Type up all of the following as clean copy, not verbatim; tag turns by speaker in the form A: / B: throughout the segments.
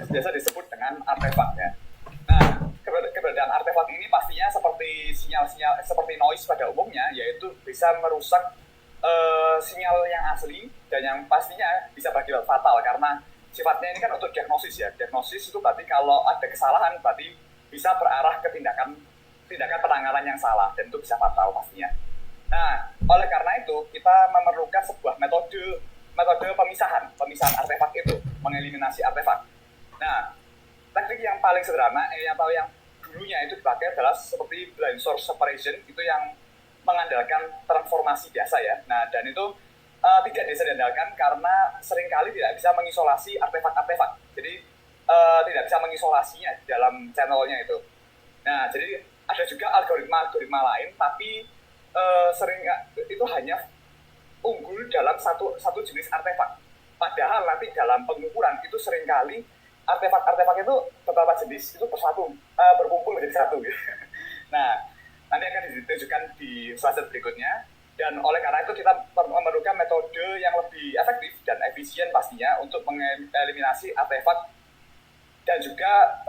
A: biasa disebut dengan artefak ya. Nah, keberadaan artefak ini pastinya seperti sinyal-sinyal seperti noise pada umumnya, yaitu bisa merusak sinyal yang asli dan yang pastinya bisa berakibat fatal karena sifatnya ini kan untuk diagnosis ya. Diagnosis itu berarti kalau ada kesalahan berarti bisa berarah ke tindakan penanganan yang salah dan itu bisa fatal pastinya. Nah, oleh karena itu kita memerlukan sebuah metode pemisahan artefak itu, mengeliminasi artefak. Nah, teknik yang paling sederhana atau yang dulunya itu dipakai adalah seperti blind source separation, itu yang mengandalkan transformasi biasa ya. Nah, dan itu tidak bisa diandalkan karena seringkali tidak bisa mengisolasi artefak-artefak. Jadi tidak bisa mengisolasinya di dalam channelnya itu. Nah, jadi ada juga algoritma lain, tapi sering itu hanya unggul dalam satu jenis artefak. Padahal nanti dalam pengukuran itu seringkali artefak-artefak itu beberapa jenis itu berkumpul menjadi satu. Nah, nanti akan ditunjukkan di slide berikutnya. Dan oleh karena itu kita memerlukan metode yang lebih efektif dan efisien pastinya untuk mengeliminasi artefak dan juga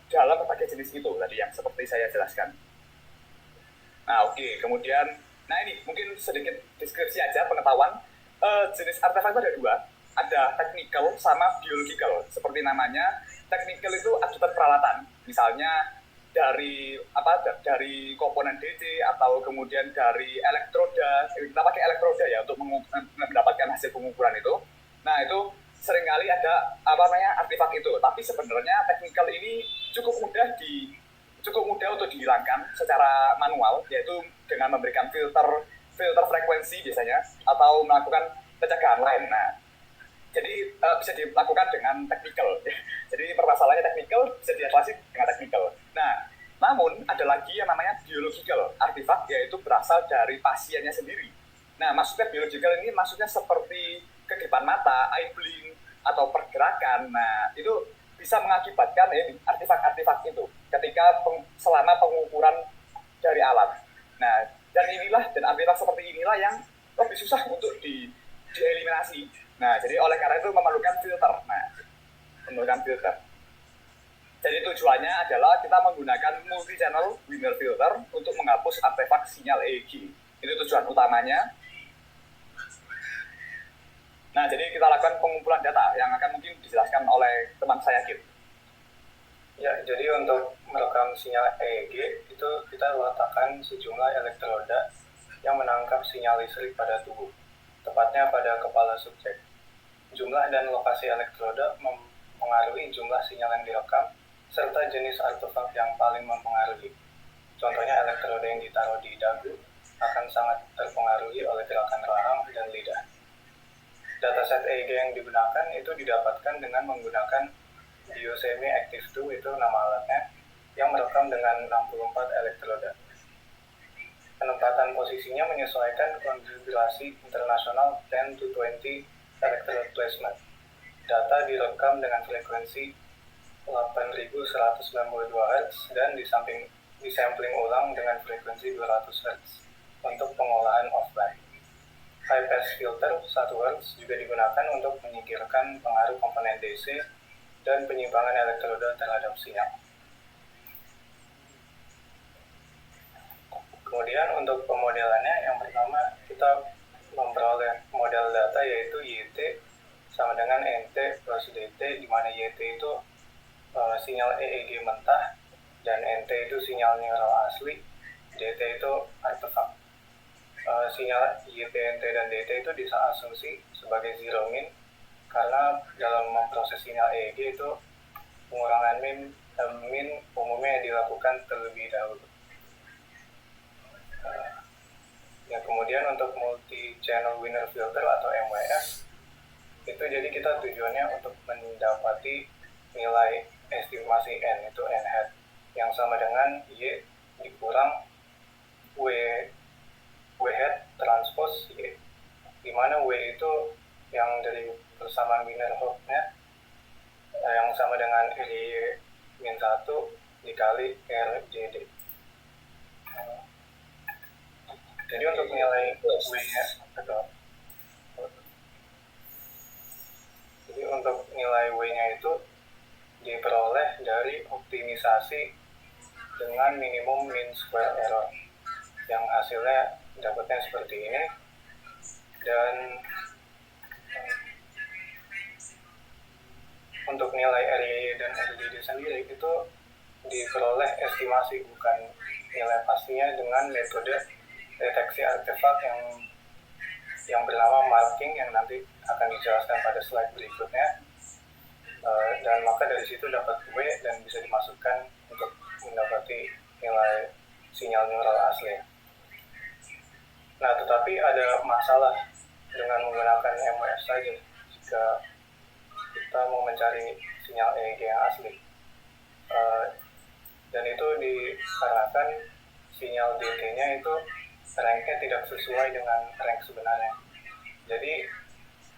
A: dalam berbagai jenis itu tadi yang seperti saya jelaskan. Nah, oke. Kemudian, nah ini mungkin sedikit deskripsi aja pengetahuan. Jenis artefak itu ada dua, ada technical sama biological. Seperti namanya, technical itu akibat peralatan. Misalnya dari komponen DC atau kemudian dari elektroda. Kita pakai elektroda ya untuk mendapatkan hasil pengukuran itu. Nah, itu seringkali ada artefak itu. Tapi sebenarnya technical ini cukup mudah untuk dihilangkan secara manual, yaitu dengan memberikan filter frekuensi biasanya atau melakukan pencegahan lain. Nah, jadi bisa dilakukan dengan technical. Jadi permasalahannya technical bisa diatasi dengan technical. Nah, namun ada lagi yang namanya biological artifact, yaitu berasal dari pasiennya sendiri. Nah, maksudnya biological ini maksudnya seperti kekipan mata, eye blink, atau pergerakan. Nah, itu bisa mengakibatkan artefak-artefak itu ketika selama pengukuran dari alat. Nah, dan artefak seperti inilah yang lebih susah untuk dieliminasi. Nah, jadi oleh karena itu memerlukan filter. Jadi tujuannya adalah kita menggunakan multi-channel Wiener filter untuk menghapus artefak sinyal EEG. Itu tujuan utamanya. Nah, jadi kita lakukan pengumpulan data yang akan mungkin dijelaskan oleh teman saya, Kit.
B: Ya, jadi untuk merekam sinyal EEG itu kita letakkan sejumlah elektroda yang menangkap sinyal listrik pada tubuh, tepatnya pada kepala subjek. Jumlah dan lokasi elektroda mempengaruhi jumlah sinyal yang direkam, serta jenis artefak yang paling mempengaruhi. Contohnya elektroda yang ditaruh di dagu akan sangat terpengaruhi oleh gerakan rahang dan lidah. Dataset EEG yang digunakan itu didapatkan dengan menggunakan Biosemi Active 2, itu nama alatnya, yang merekam dengan 64 elektroda. Penempatan posisinya menyesuaikan konfigurasi internasional 10 to 20 electrode placement. Data direkam dengan frekuensi 8192 Hz dan disampling ulang dengan frekuensi 200 Hz untuk pengolahan offline. High pass filter 1 Hz juga digunakan untuk menyingkirkan pengaruh komponen DC dan penyimpangan elektroda terhadap sinyal. Kemudian untuk pemodelannya, yang pertama kita memperoleh model data yaitu YT sama dengan NT plus DT, di mana YT itu sinyal EEG mentah dan NT itu sinyal neural asli, DT itu artefak. Sinyal YT, NT, dan DT itu disasumsi sebagai zero min karena dalam memproses sinyal EEG itu pengurangan min umumnya dilakukan terlebih dahulu. Ya, kemudian untuk multi-channel Wiener filter atau MWF itu jadi kita tujuannya untuk mendapati nilai estimasi N, itu N hat, yang sama dengan Y dikurang W hat transpose Y, di mana W itu yang dari persamaan Wiener Hopf-nya yang sama dengan R-1 dikali RJD. Jadi untuk nilai W-nya, jadi untuk nilai W-nya itu diperoleh dari optimisasi dengan minimum mean square error, yang hasilnya dapatnya seperti ini. Dan untuk nilai RYY dan RDD sendiri itu diperoleh estimasi, bukan nilai pastinya, dengan metode deteksi artefak yang bernama marking, yang nanti akan dijelaskan pada slide berikutnya. Dan maka dari situ dapat W dan bisa dimasukkan untuk mendapati nilai sinyal neural asli. Nah, tetapi ada masalah dengan menggunakan MWF saja jika kita mau mencari sinyal EEG yang asli. Dan itu dikarenakan sinyal DT-nya itu rank-nya tidak sesuai dengan rank sebenarnya. Jadi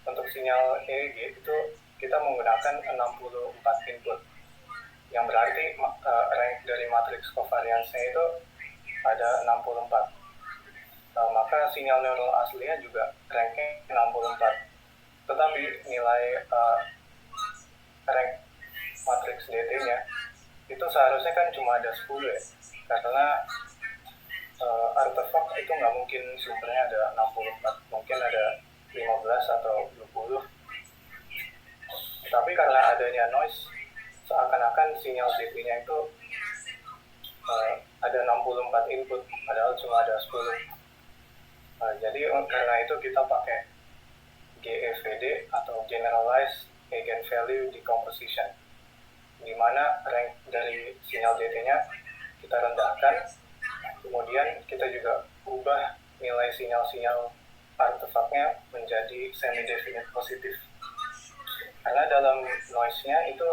B: untuk sinyal EEG itu kita menggunakan 64 input, yang berarti rank dari matriks covariance-nya itu ada 64. Maka sinyal neural aslinya juga rank-nya 64. Tetapi nilai rank matriks DT-nya itu seharusnya kan cuma ada 10 ya, karena artefak itu nggak mungkin sumbernya ada 64, mungkin ada 15 atau 20. Tapi karena adanya noise, seakan-akan sinyal DT-nya itu ada 64 input, padahal cuma ada 10. Jadi karena itu kita pakai GEVD atau Generalized Eigenvalue Decomposition, di mana rank dari sinyal DT-nya kita rendahkan, kemudian kita juga ubah nilai sinyal-sinyal artefaknya menjadi semi-definite positif. Karena dalam noise-nya itu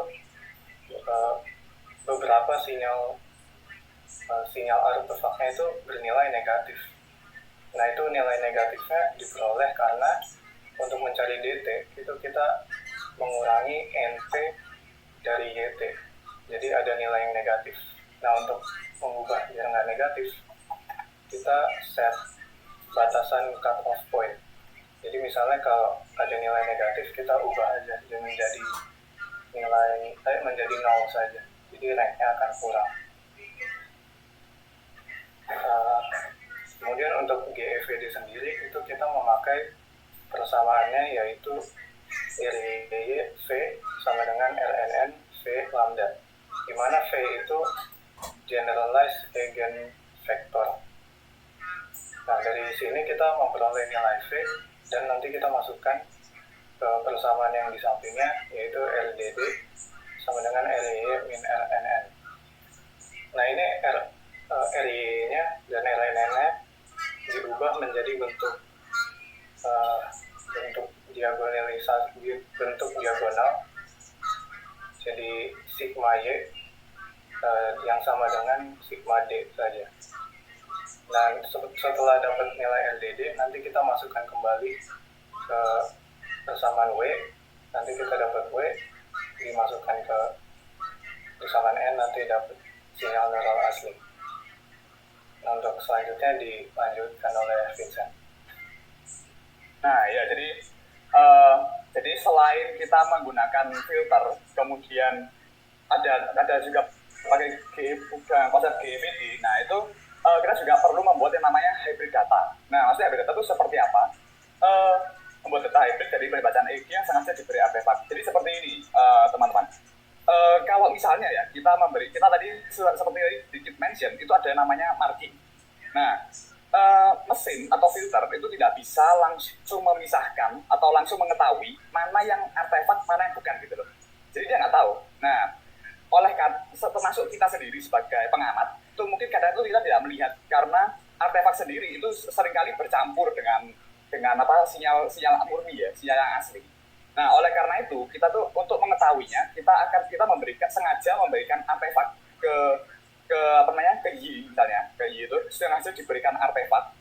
B: beberapa sinyal artefaknya itu bernilai negatif. Nah, itu nilai negatifnya diperoleh karena untuk mencari DT itu kita mengurangi NT dari YT. Jadi ada nilai yang negatif. Nah, untuk mengubah biar nggak negatif, kita set batasan cut off point. Jadi misalnya kalau ada nilai negatif, kita ubah aja dan menjadi menjadi 0 saja. Jadi rank-nya akan kurang. Kemudian untuk GEVD sendiri itu kita memakai persamaannya, yaitu RYY V sama dengan RNN V lambda, di mana V itu generalized eigenvector. Nah, dari sini kita memperoleh nilai V dan nanti kita masukkan ke persamaan yang di sampingnya, yaitu RDD sama dengan RYY min RNN. Nah, ini RYY-nya dan RNN-nya diubah menjadi bentuk diagonal, jadi sigma Y yang sama dengan sigma D saja. Nah, setelah dapat nilai LDD, nanti kita masukkan kembali ke persamaan W, nanti kita dapat W, dimasukkan ke persamaan N, nanti dapat sinyal neural asli. Nah, untuk selanjutnya dilanjutkan oleh Vincent.
A: Nah, ya, jadi selain kita menggunakan filter, kemudian ada juga pakai konsep GEVD. Nah, itu kita juga perlu membuat yang namanya hybrid data. Nah, maksudnya hybrid data itu seperti apa? Membuat data hybrid dari pembacaan EEG yang sengaja diberi artefak. Jadi seperti ini, teman-teman. Kalau misalnya ya kita tadi seperti Dikit mention, itu ada namanya marking. Nah, mesin atau filter itu tidak bisa langsung memisahkan atau langsung mengetahui mana yang artefak, mana yang bukan gitu loh. Jadi dia nggak tahu. Nah, termasuk kita sendiri sebagai pengamat, itu mungkin kadang itu kita tidak melihat karena artefak sendiri itu seringkali bercampur dengan sinyal murni ya, sinyal yang asli. Nah, oleh karena itu kita tuh untuk mengetahuinya kita sengaja memberikan artefak ke Y misalnya, ke Y itu sengaja diberikan artefak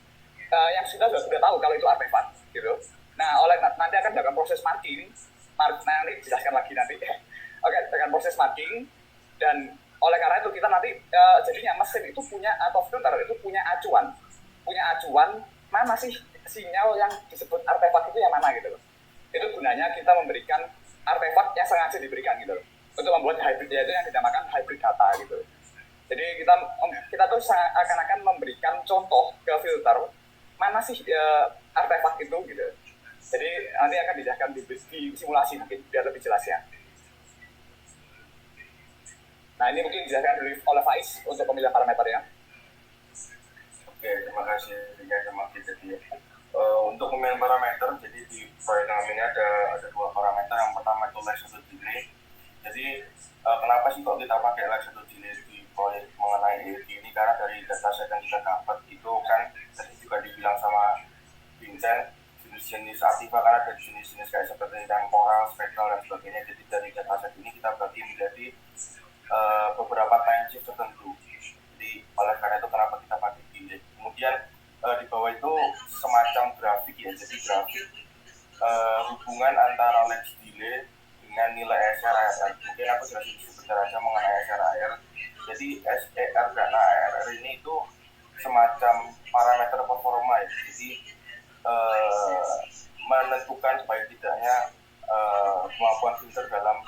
A: yang sudah tahu kalau itu artefak gitu. Nah, nanti akan dilakukan proses marking. Nanti dijelaskan lagi nanti. Oke, dengan proses marking, dan oleh karena itu kita nanti jadinya mesin itu atau filter itu punya acuan mana sih sinyal yang disebut artefak itu yang mana gitu loh. Itu gunanya kita memberikan artefak yang sengaja diberikan gitu loh. untuk membuat hybrid, yaitu yang dinamakan hybrid data gitu. Jadi kita tuh akan memberikan contoh ke filter mana sih artefak itu gitu. Jadi nanti akan dijelaskan di simulasi mungkin biar lebih jelas ya. Nah ini mungkin dijelaskan dulu oleh Faiz untuk pemilihan parameternya.
C: Oke, terima kasih sama kita. Untuk pemilihan parameter, jadi di proyek kami ini ada dua parameter. Yang pertama itu lag shadow delay. Jadi kenapa sih kok kita pakai lag shadow delay di proyek mengenai EEG ini? Karena dari dataset yang kita dapat itu kan tadi juga dibilang sama Vincent, jenis-jenis aktiva kan ada jenis-jenis kayak seperti temporal, spektral dan sebagainya. Jadi dari dataset ini kita bagi menjadi beberapa time shift tertentu. Jadi oleh karena itu kenapa kita pakai delay. Kemudian di bawah itu semacam grafik ya, jadi grafik hubungan antara lag delay dengan nilai SR/AR. Mungkin aku jelasin sebentar aja mengenai SR/AR. Jadi SER dan ARR ini itu semacam parameter performa ya. Jadi menentukan baik tidaknya kemampuan filter dalam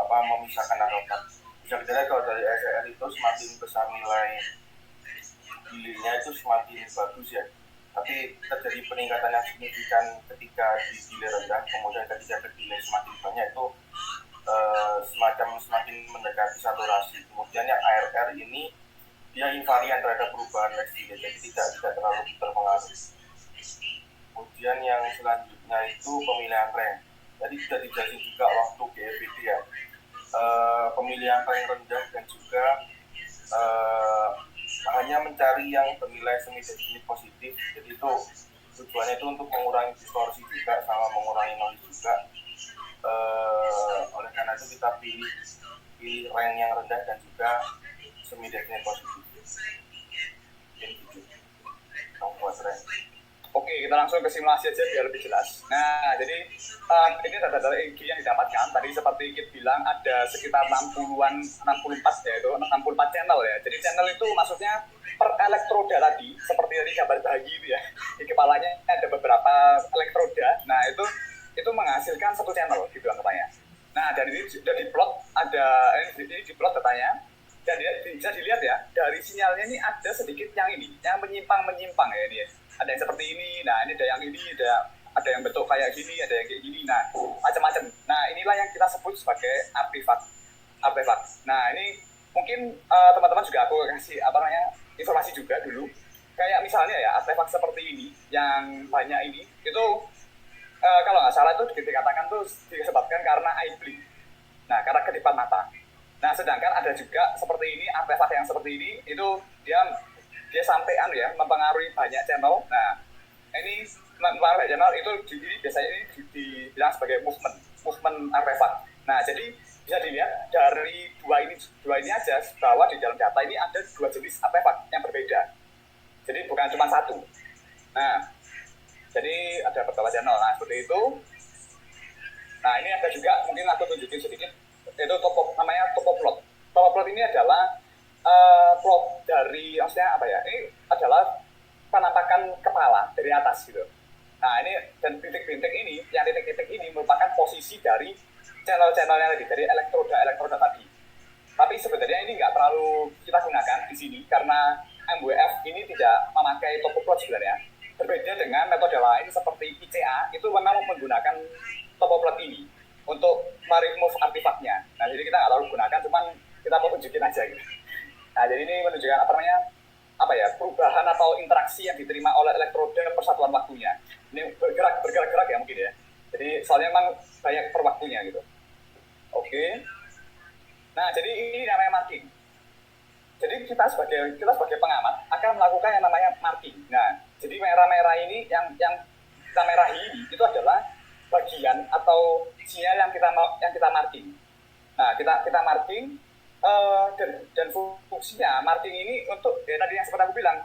C: memisahkan atau bisa kita lihat kalau dari SER itu semakin besar nilai delaynya itu semakin bagus ya, tapi terjadi peningkatan yang signifikan ketika di delay rendah, kemudian ketika delay semakin banyak itu semakin mendekati saturasi. Kemudian yang ARR ini dia invarian terhadap perubahan lag delay, jadi tidak terlalu terpengaruh. Kemudian yang selanjutnya itu pemilihan rank. Jadi sudah dijelasin juga waktu GFVD ya, pemilihan rank rendah dan juga hanya mencari yang bernilai semi-definite positif. Jadi itu tujuannya itu untuk mengurangi distorsi juga sama mengurangi noise juga. Oleh karena itu kita pilih rank yang rendah dan juga semi-definite positif. Membuat rank.
A: Oke, kita langsung ke simulasi aja biar lebih jelas. Nah, jadi ini data-data EEG yang didapatkan tadi seperti Kit bilang ada sekitar 64 ya, itu 64 channel ya. Jadi channel itu maksudnya per elektroda tadi, seperti dari gambar bayi itu ya. Di kepalanya ada beberapa elektroda. Nah, itu menghasilkan satu channel gitu anggapannya. Nah, dari ini sudah diplot, ini diplot datanya. Dan bisa dilihat ya, dari sinyalnya ini ada sedikit yang menyimpang ya ini ya. Ada yang seperti ini, nah ini ada yang ini, ada yang bentuk kayak gini, ada yang kayak gini, nah macam-macam. Nah inilah yang kita sebut sebagai artefak. Nah ini mungkin teman-teman juga aku kasih informasi juga dulu. Kayak misalnya ya artefak seperti ini, yang banyak ini, itu kalau nggak salah itu dikatakan tuh disebabkan karena eye blink. Nah karena kedipan mata. Nah sedangkan ada juga seperti ini, artefak yang seperti ini, itu dia sampai mempengaruhi banyak channel. Nah ini mempengaruhi banyak channel itu biasanya ini dibilang sebagai movement artefak. Nah jadi bisa dilihat dari dua ini aja bahwa di dalam data ini ada dua jenis artefak yang berbeda. Jadi bukan cuma satu. Nah jadi ada beberapa channel. Nah seperti itu. Nah ini ada juga mungkin aku tunjukin sedikit, itu namanya topoplot. Topoplot ini adalah plot dari, maksudnya apa ya, ini adalah penampakan kepala dari atas gitu. Nah ini, dan titik-titik ini, yang titik-titik ini merupakan posisi dari channel-channelnya tadi, dari elektroda tadi. Tapi sebenarnya ini nggak terlalu kita gunakan di sini, karena MWF ini tidak memakai topoplot sebenarnya. Berbeda dengan metode lain seperti ICA, itu memang menggunakan topoplot ini untuk meremove artefaknya. Nah jadi kita nggak terlalu gunakan, cuman kita mau tunjukin aja gitu. Nah, jadi ini menunjukkan perubahan atau interaksi yang diterima oleh elektroda persatuan waktunya. Ini bergerak ya mungkin ya. Jadi soalnya memang banyak per waktunya gitu. Oke. Nah, jadi ini namanya marking. Jadi kita sebagai pengamat akan melakukan yang namanya marking. Nah, jadi merah-merah ini yang kita merahi ini itu adalah bagian atau sinyal yang kita marking. Nah, kita marking. Dan fungsinya marking ini untuk tadi yang seperti aku bilang,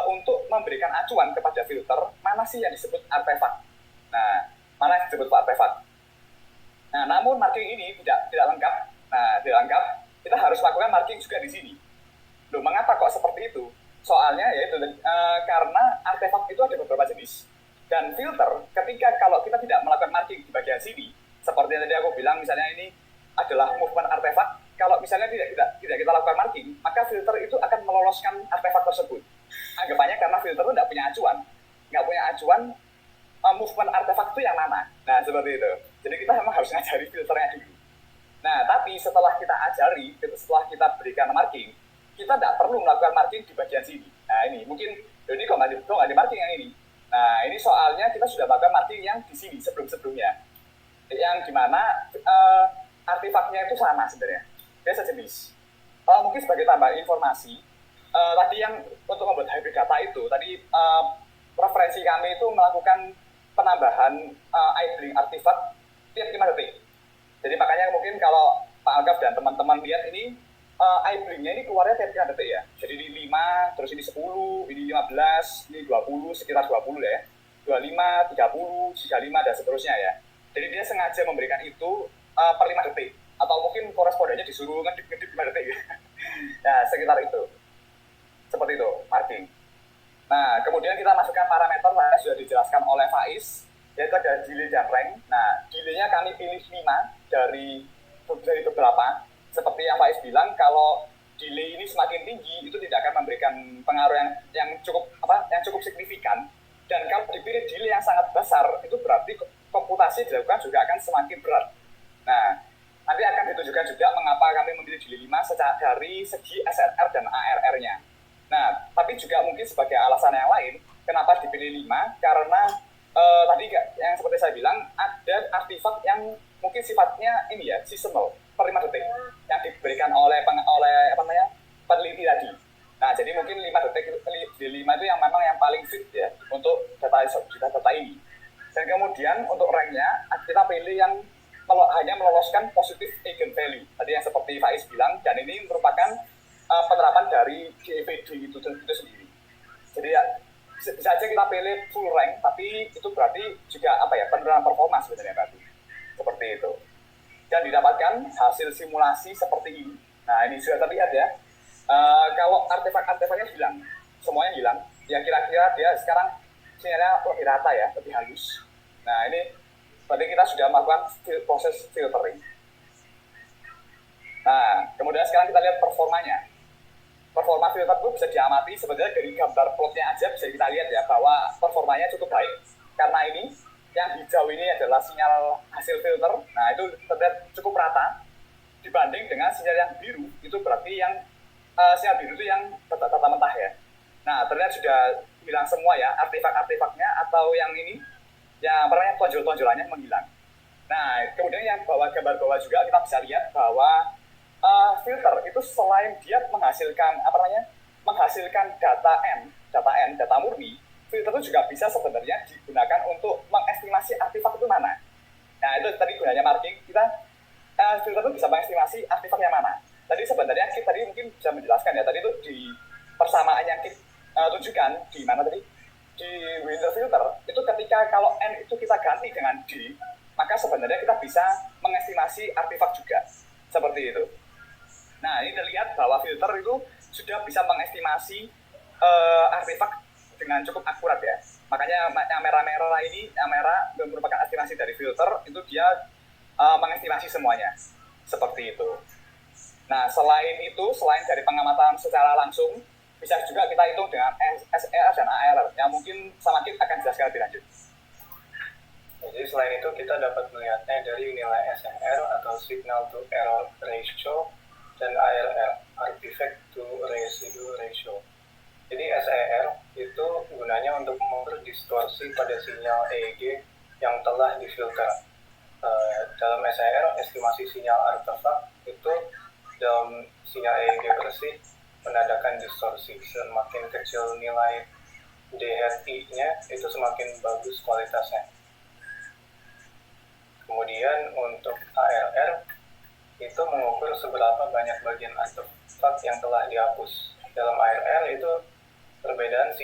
A: untuk memberikan acuan kepada filter mana sih yang disebut artefak. Nah, mana yang disebut artefak. Nah, namun marking ini tidak lengkap. Nah, tidak lengkap, kita harus lakukan marking juga di sini. Loh, mengapa kok seperti itu? Soalnya yaitu karena artefak itu ada beberapa jenis. Dan filter, kalau kita tidak melakukan marking di bagian sini, seperti yang tadi aku bilang, misalnya ini adalah movement artefak. Kalau misalnya tidak kita lakukan marking, maka filter itu akan meloloskan artefak tersebut. Anggapannya karena filter itu nggak punya acuan movement artefak itu yang mana. Nah, seperti itu. Jadi kita memang harus ngajari filternya dulu. Nah, tapi setelah kita ajari, setelah kita berikan marking, kita tidak perlu melakukan marking di bagian sini. Nah, ini mungkin ini kok nggak di marking yang ini. Nah, ini soalnya kita sudah melakukan marking yang di sini sebelum-sebelumnya. Yang dimana artefaknya itu sama sebenarnya. Dia sejenis. Mungkin sebagai tambahan informasi, tadi yang untuk membuat hybrid data itu, tadi referensi kami itu melakukan penambahan idling artifak tiap 5 detik. Jadi makanya mungkin kalau Pak Algaf dan teman-teman lihat ini idlingnya ini keluarnya tiap 5 detik ya. Jadi ini 5, terus ini 10, ini 15, ini 20, sekitar 20 ya. 25, 30, 35, dan seterusnya ya. Jadi dia sengaja memberikan itu per 5 detik. Atau mungkin korespondennya disuruh ngedip 5 detik ya. Nah, sekitar itu. Seperti itu, marking. Nah, kemudian kita masukkan parameter yang sudah dijelaskan oleh Faiz, yaitu ada delay dan rank. Nah, delay-nya kami pilih 5 dari beberapa. Seperti yang Faiz bilang, kalau delay ini semakin tinggi, itu tidak akan memberikan pengaruh yang cukup signifikan. Dan kalau dipilih delay yang sangat besar, itu berarti komputasi dilakukan juga akan semakin berat. Nah, nanti akan ditunjukkan juga mengapa kami memilih delay 5 secara dari segi SNR dan ARR-nya. Nah, tapi juga mungkin sebagai alasan yang lain, kenapa dipilih 5? Karena tadi yang seperti saya bilang, ada artifak yang mungkin sifatnya ini ya, seasonal, per 5 detik, yang diberikan oleh peneliti tadi. Nah, jadi mungkin 5 detik, di 5 itu yang memang yang paling fit ya, untuk data ini. Dan kemudian untuk rank-nya, kita pilih yang hanya meloloskan positive eigenvalue. Tadi yang seperti Faiz bilang, dan ini merupakan penerapan dari GEPD itu sendiri. Jadi ya, bisa aja kita pilih full rank, tapi itu berarti juga penurunan performa sebenarnya berarti. Seperti itu. Dan didapatkan hasil simulasi seperti ini. Nah, ini sudah terlihat ya. Kalau artefak-artefaknya hilang, semuanya hilang, ya kira-kira dia sekarang sinyalnya lebih rata ya, lebih halus. Nah, ini berarti kita sudah melakukan proses filtering. Nah, kemudian sekarang kita lihat performanya. Performa filter itu bisa diamati sebenarnya dari gambar plotnya aja bisa kita lihat ya, bahwa performanya cukup baik. Karena ini, yang hijau ini adalah sinyal hasil filter. Nah, itu terlihat cukup rata dibanding dengan sinyal yang biru. Itu berarti yang sinyal biru itu yang data mentah ya. Nah, terlihat sudah hilang semua ya, artefak-artefaknya atau yang ini, yang tonjol-tonjolannya menghilang. Nah, kemudian yang gambar bawah juga kita bisa lihat bahwa filter itu selain dia menghasilkan data murni, filter itu juga bisa sebenarnya digunakan untuk mengestimasi artefak itu mana. Nah, itu tadi gunanya marking, kita filter itu bisa mengestimasi artefak yang mana. Tadi sebenarnya kita tadi mungkin bisa menjelaskan ya, tadi itu di persamaan yang kita tunjukkan di mana tadi, di window filter, itu ketika kalau N itu kita ganti dengan D, maka sebenarnya kita bisa mengestimasi artefak juga. Seperti itu. Nah, ini terlihat bahwa filter itu sudah bisa mengestimasi artefak dengan cukup akurat ya. Makanya yang merah-merah ini, yang merah merupakan estimasi dari filter, itu dia mengestimasi semuanya. Seperti itu. Nah, selain dari pengamatan secara langsung, bisa juga kita hitung dengan SER dan ARR, yang mungkin sama kita akan jelaskan lebih lanjut.
B: Jadi selain itu kita dapat melihatnya dari nilai SNR atau signal to error ratio dan ARR, artifact to residue ratio. Jadi SER itu gunanya untuk mengukur distorsi pada sinyal EEG yang telah difilter. Dalam SER, estimasi sinyal artefak itu dalam sinyal EEG bersih menandakan distorsi. Semakin kecil nilai DRI-nya, itu semakin bagus kualitasnya. Kemudian untuk ARR, itu mengukur seberapa banyak bagian artefak yang telah dihapus. Dalam ARR itu perbedaan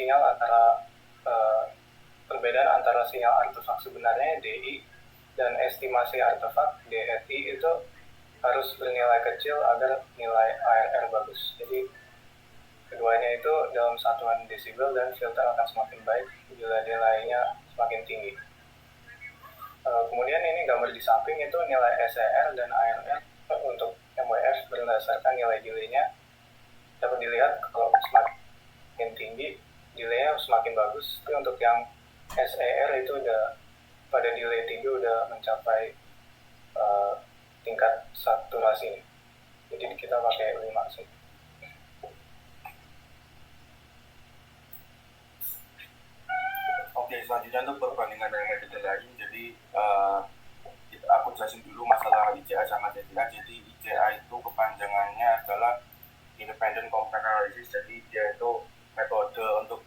B: antara sinyal artefak sebenarnya DI dan estimasi artefak DRI itu harus bernilai kecil agar nilai ARR bagus. Jadi keduanya itu dalam satuan desibel dan filter akan semakin baik bila nilainya semakin tinggi. Kemudian ini gambar di samping itu nilai SER dan ARR untuk MWF berdasarkan nilai-delaynya dapat dilihat kalau semakin tinggi delaynya semakin bagus. Tapi untuk yang SER itu udah pada delay 3 udah mencapai tingkat saturasi. Jadi kita pakai 5 sih.
C: Oke, selanjutnya untuk perbandingan dengan metode lain. Jadi aku jelasin dulu masalah ICA sama CCA. Jadi ICA itu kepanjangannya adalah Independent Compact Analysis. Jadi dia itu metode untuk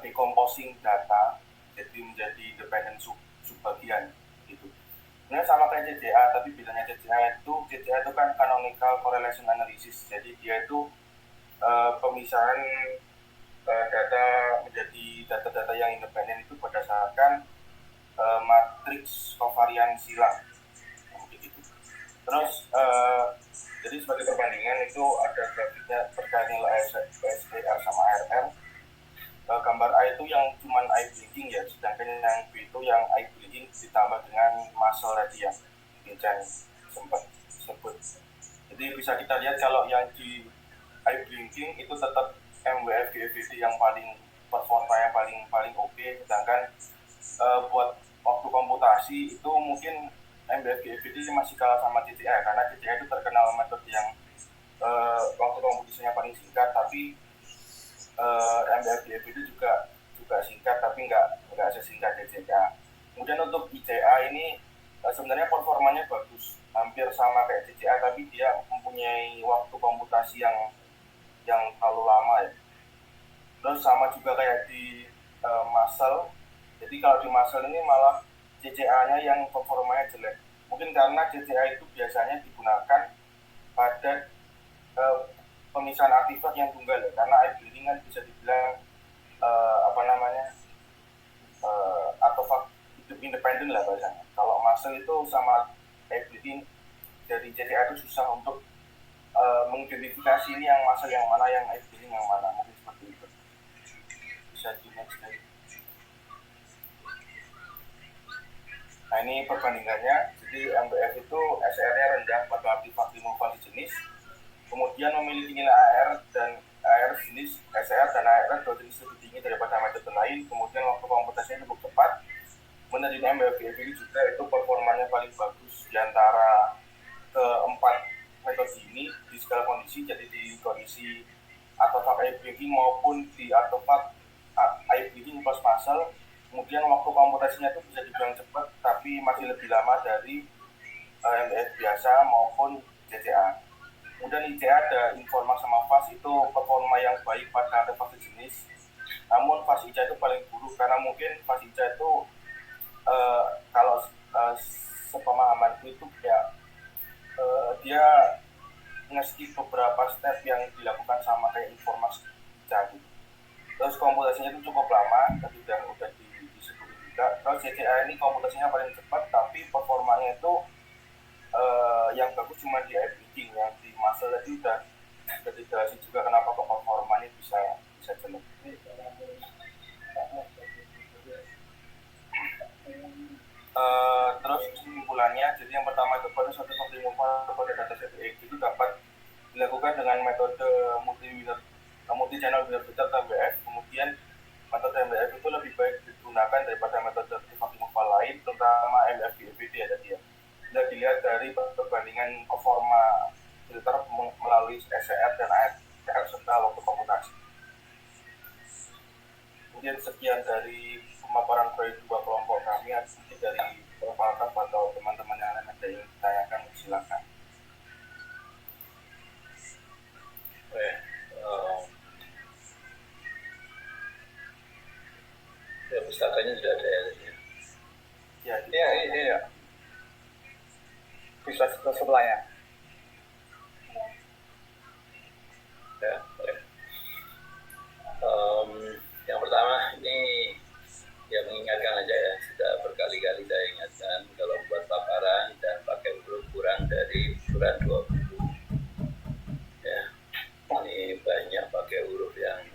C: decomposing data jadi menjadi independent subbagian gitu. Sebenarnya sama kayak CCA, tapi bedanya CCA itu kan canonical correlation analysis. Jadi dia itu pemisahan data menjadi data-data yang independen itu berdasarkan matriks kovarian silang gitu. Terus jadi sebagai perbandingan itu ada grafiknya terkait nilai SPR sama ARR. Gambar A itu yang cuman eye blinking ya, sedangkan yang B itu yang eye blinking ditambah dengan muscle tadi yang Vincent sempat sebut. Jadi bisa kita lihat kalau yang di eye blinking itu tetap MWF GEVD yang paling performanya paling oke, sedangkan buat waktu komputasi itu mungkin MWF GEVD masih kalah sama CCA karena CCA itu terkenal metode yang waktu komputasinya paling singkat, tapi MWF GEVD juga singkat tapi nggak sesingkat CCA. Kemudian untuk ICA ini sebenarnya performanya bagus, hampir sama kayak CCA, tapi dia mempunyai waktu komputasi yang terlalu lama ya. Terus sama juga kayak di muscle. Jadi kalau di muscle ini malah CCA-nya yang performanya jelek. Mungkin karena CCA itu biasanya digunakan pada pemisahan artefak yang tunggal ya, karena eye blinking kan bisa dibilang artefak hidup independen lah bahasanya. Kalau muscle itu sama eye blinking dari CCA itu susah untuk mengidentifikasi ini yang muscle yang mana, yang eye blinking yang mana, mungkin seperti itu. Bisa di next slide. Nah ini perbandingannya. Jadi MWF itu SR-nya rendah pada artefak removal jenis, kemudian memiliki nilai AR dan AR jenis SR dan AR dua jenis lebih tinggi daripada metode lain, kemudian waktu komputasinya cukup cepat. Kemudian MWF ini juga itu performanya paling bagus di antara keempat metode ini di segala kondisi, jadi di kondisi artefak eye blinking maupun di artefak eye blinking plus muscle. Kemudian waktu komputasinya itu bisa dibilang cepat, tapi masih lebih lama dari MWF biasa maupun CCA. Kemudian ICA ada Informa sama FAS itu performa yang baik pada artefak sejenis. Namun FAS ICA itu paling buruk karena mungkin FAS ICA itu kalau sepemahaman itu ya dia nge-skip beberapa step yang dilakukan sama kayak Informa ICA gitu. Terus komputasinya itu cukup lama, tadi udah disebut juga. Terus CCA ini komputasinya paling cepat, tapi performanya itu yang bagus cuma di eye blinking, yang di muscle tadi udah dijelasin juga kenapa performanya bisa jelek. Terus kesimpulannya, jadi yang pertama itu pada suatu removal pada dataset EEG itu dapat dilakukan dengan metode multi-channel winner filter MWF. Kemudian metode MWF itu lebih baik digunakan daripada metode artefak removal lain, terutama MWF GEVD ya tadi ya. Bila dilihat dari perbandingan performa filter melalui SCR dan AR serta waktu komputasi. Kemudian sekian dari pemaparan proyek dua kelompok kami. Mungkin dari Prof. atau teman-teman yang lain ada yang ditanyakan, silakan.
D: Ya, pustakanya sudah ada ya.
A: Iya. Bisa sebelahnya.
D: Ya, boleh. Yang pertama ini ya mengingatkan aja ya, sudah berkali-kali saya ingatkan kalau buat paparan dan pakai huruf kurang dari ukuran 20. Ya, ini banyak pakai huruf yang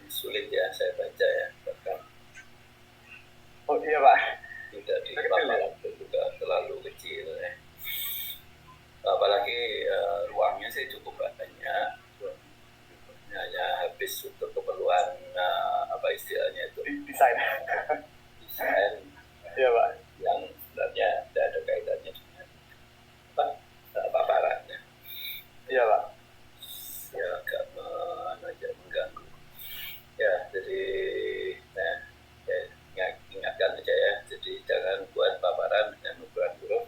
D: sulit ya saya baca ya, bahkan
A: Oh iya Pak.
D: tidak di paparan itu juga terlalu kecil ya.
A: Iya Pak.
D: Ya agak mengganggu. Ya, jadi ingatkan aja ya. Jadi jangan buat paparan dengan ukuran huruf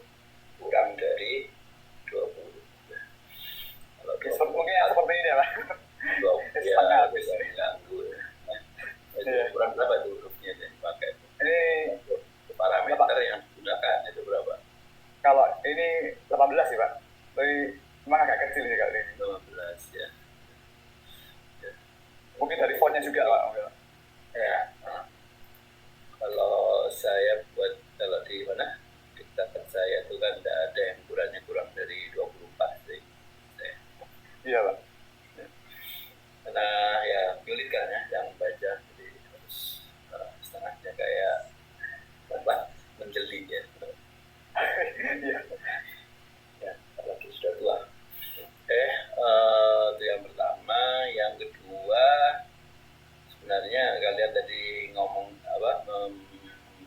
D: kurang dari 20. Kalau
A: Mungkin yang seperti ini ya Pak.
D: 20 ya bisa mengganggu. Ukuran berapa itu hurufnya yang dipakai?
A: Ini
D: parameter yang digunakan itu berapa?
A: Kalau ini 18 sih Pak. Tapi memang agak kecil sih kalau ini.
D: 15 ya.
A: Mungkin dari fontnya juga Pak.
D: Ya. Kalau saya buat kalau di mana di tempat saya itu kan tidak ada yang ukurannya kurang dari 24 sih.
A: Iya Pak.
D: Karena ya sulit kan ya yang baca, jadi harus setengahnya kayak apa menjeli ya.
A: Iya.
D: Ya, apalagi sudah tua. Itu yang pertama. Yang kedua, sebenarnya kalian tadi ngomong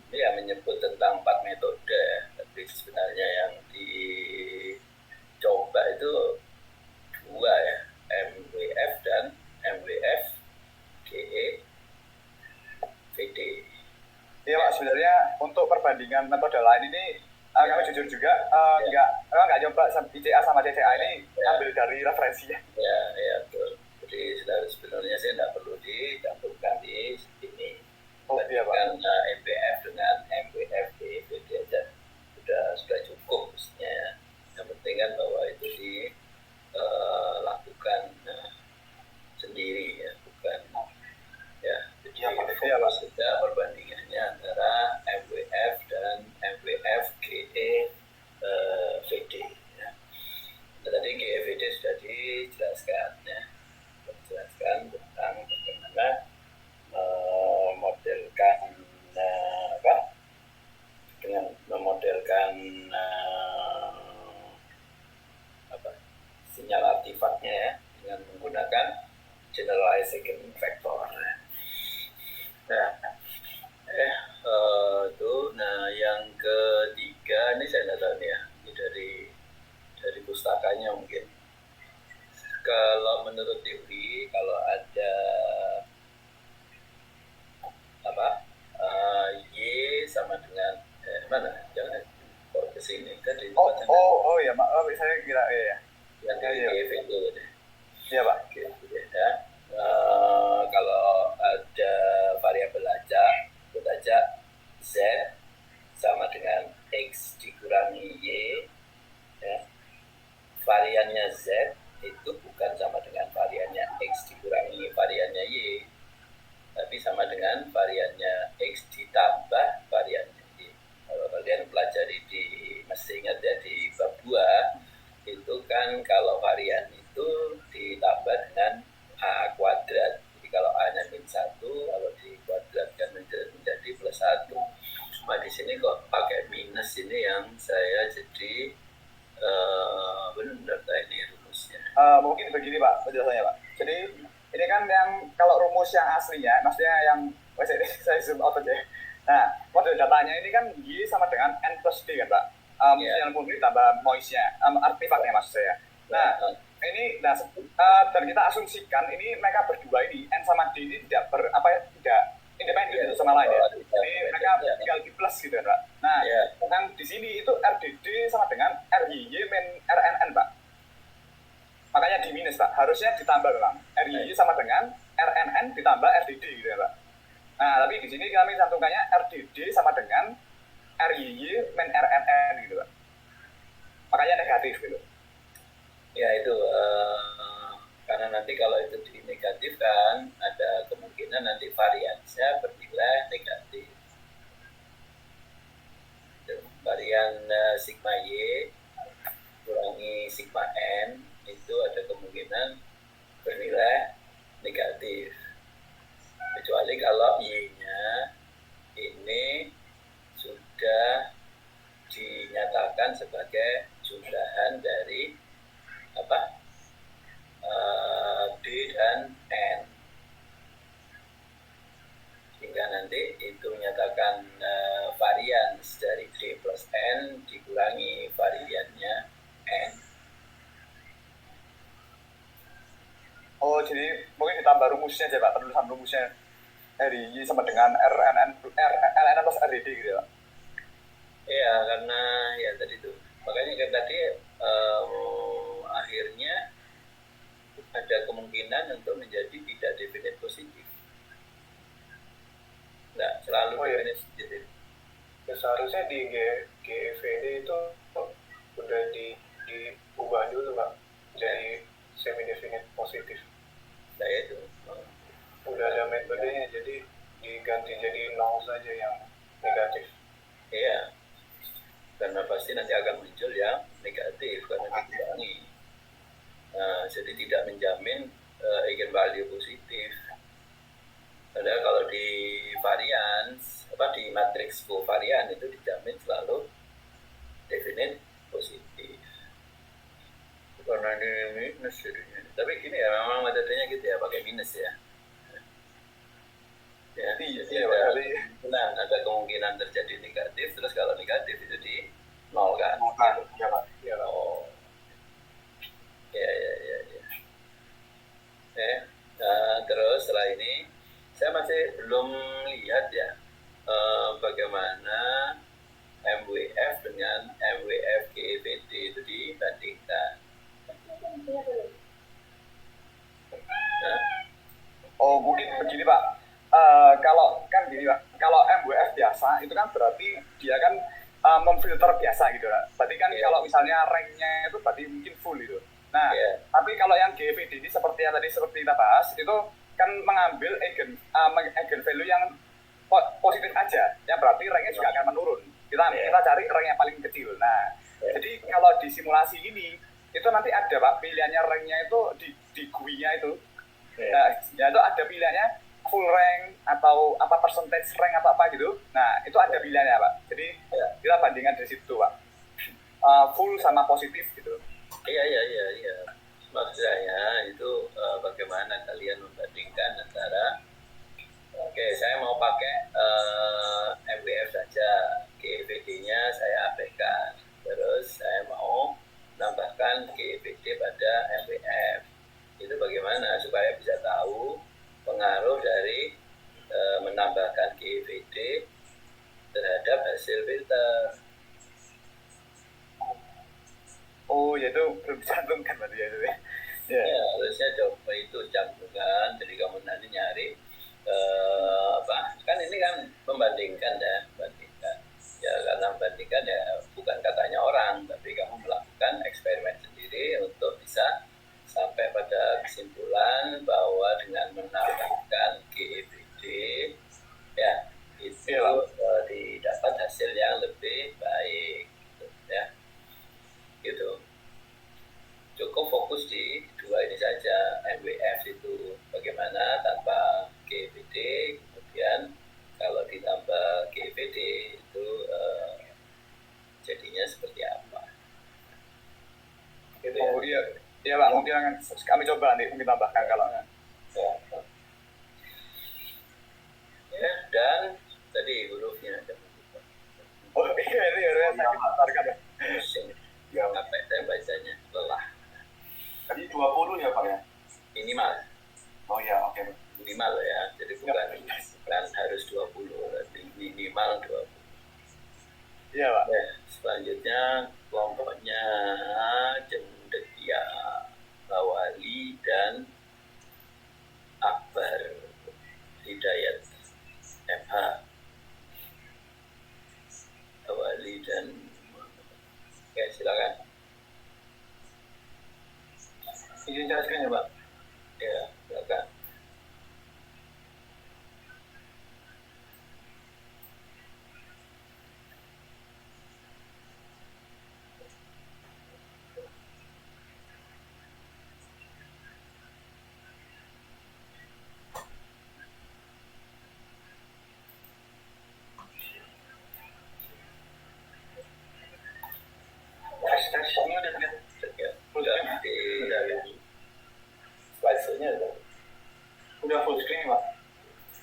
D: ya menyebut tentang 4 metode, tapi sebenarnya yang dicoba itu 2 ya, MWF dan MWF GE VD.
A: Iya Pak, sebenarnya untuk perbandingan metode lain ini kami jujur juga nggak coba ICA sama CCA ini ambil dari referensinya.
D: Ya betul. Jadi sebenarnya sih tidak perlu dicampurkan di sini.
A: Oh iya Pak.
D: Karena MPF dengan MWF VD aja sudah cukup mestinya. Yang penting kan bahwa itu dilakukan sendiri ya, bukan ya. Jadi fokus juga perbandingannya antara MWF dan MWF GE VD ya. Tadi GE VD sudah dijelaskan ya, tentang bagaimana memodelkan dengan memodelkan sinyal artefaktnya ya, dengan menggunakan generalized eigenvector vector. Nah, yang ketiga ini saya tidak tahu nih ya, ini dari pustakanya mungkin. Kalau menurut teori, kalau ada Y sama dengan mana? Jangan kok ke sini kan di
A: Ya Pak, saya kira ya.
D: Yang GF itu.
A: Iya Pak.
D: Ya. Kalau ada variabel aja Z sama dengan X dikurangi Y ya. Variannya Z itu bukan sama dengan variannya X dikurangi variannya Y, tapi sama dengan variannya X ditambah variannya Y. Kalau kalian pelajari masih ingat ya di bab 2 itu kan kalau varian itu ditambah dengan A kuadrat. Jadi kalau A-nya -1, kalau dikuadratkan menjadi +1. Cuma di sini kok pakai minus, ini yang saya jadi benar ini rumusnya.
A: Mungkin begini Pak penjelasannya Pak. Jadi ini kan yang kalau rumus yang aslinya, maksudnya yang saya zoom out aja. Nah, model datanya ini kan Y sama dengan N plus D kan Pak. Yang murni tambah noise-nya, artefaknya maksud saya. Nah, ini dan kita asumsikan ini mereka berdua ini N sama D ini tidak independen sama lain ya. Jadi mereka tinggal di plus gitu kan Pak. Nah, kan di sini itu RDD sama dengan RYY min RNN Pak. Makanya di minus Pak, harusnya ditambah Pak. RYY sama dengan RNN ditambah RDD gitu ya Pak. Nah, tapi di sini kami cantumkannya RDD sama dengan RYY min RNN gitu Pak. Makanya negatif gitu.
D: Ya itu karena nanti kalau itu dinegatifkan ada kemungkinan nanti variannya bernilai negatif. Varian sigma Y kurangi sigma N itu ada kemungkinan bernilai negatif, kecuali kalau Y-nya ini sudah dinyatakan sebagai jumlahan dari D dan N, sehingga nanti itu menyatakan varian dari D plus N dikurangi variannya N.
A: jadi mungkin ditambah rumusnya aja Pak, penulisan rumusnya RI sama dengan LNN plus RDD gitu ya Pak.
D: Iya, karena ya tadi tuh. Makanya kan tadi akhirnya ada kemungkinan untuk menjadi tidak definite positif. Nggak selalu definite positif.
B: Ya, seharusnya di GEVD itu udah diubah dulu Pak, jadi semi definite positif.
D: Nah itu.
B: Udah ada metodenya, jadi diganti jadi nol saja yang negatif.
D: Iya. Karena pasti nanti akan muncul yang negatif karena dikurangi. Nah, jadi tidak menjamin eigenvalue positif. Padahal kalau di varians, di matriks covarian itu dijamin selalu definite positif. Karena ini minus jadinya. Tapi gini ya, memang metodenya gitu ya, pakai minus ya. Ya, ada kemungkinan terjadi negatif, terus kalau negatif itu di nol kan?
C: Ya Pak.
D: Ya, oh. Ya. Terus setelah ini saya masih belum lihat ya bagaimana MWF dengan MWF GEVD itu dibandingkan.
A: Oh mungkin begini Pak, kalau kan gini Pak, kalau MWF biasa itu kan berarti dia kan memfilter biasa gitu Pak. Berarti kan kalau misalnya ranknya itu berarti mungkin full gitu. Nah, tapi kalau yang GEVD ini seperti yang tadi seperti kita bahas itu kan mengambil eigen value yang positif aja, yang berarti ranknya juga akan menurun. Kita cari rank yang paling kecil. Nah, jadi kalau di simulasi ini itu nanti ada Pak pilihannya ranknya itu di GUI-nya itu. Nah, ya itu ada pilihannya full rank atau apa percentage rank atau apa gitu. Nah, itu ada pilihannya Pak. Jadi kita bandingkan dari situ Pak. Full sama positif gitu.
D: Iya. Maksud saya itu bagaimana kalian membandingkan antara saya mau pakai MWF saja, GEVD-nya saya abaikan, terus saya mau menambahkan GEVD pada MWF. Itu bagaimana supaya bisa tahu pengaruh dari menambahkan GEVD terhadap hasil filter.
A: Oh, yaitu belum dicantumkan berarti ya itu ya.
D: Ya, harusnya coba itu cantumkan. Jadi kamu nanti nyari kan ini kan membandingkan ya, karena membandingkan ya bukan katanya orang, tapi kamu melakukan eksperimen sendiri untuk bisa sampai pada kesimpulan bahwa dengan menambahkan GEVD ya itu didapat hasil yang lebih baik ya. Gitu. Cukup fokus di dua ini saja, MWF itu bagaimana tanpa GEVD, kemudian kalau ditambah GEVD itu jadinya seperti apa.
A: Gitu ya. Oh iya Pak, mungkin kami coba nanti mungkin tambahkan kalau
D: ya, dan tadi hurufnya ada.
A: Oh iya itu ya saya katakan ya.
D: Ya, capek saya bacanya, lelah.
C: Tadi 20 ya Pak ya?
D: Minimal.
C: Oh ya, oke.
D: Minimal ya, jadi bukan harus 20, tapi minimal 20.
A: Iya Pak.
D: Selanjutnya kelompoknya Cendekia, Lawali, dan Akbar Hidayat MH. Lawali dan Oke, silakan. Izin jelaskan ya, Pak? Ya, silakan. Ini udah lihat ya, udah di slide-nya udah full screen Pak?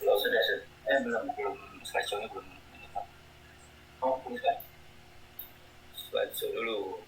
D: Belum sudah belum slide-nya belum. Oh bukan, slide dulu.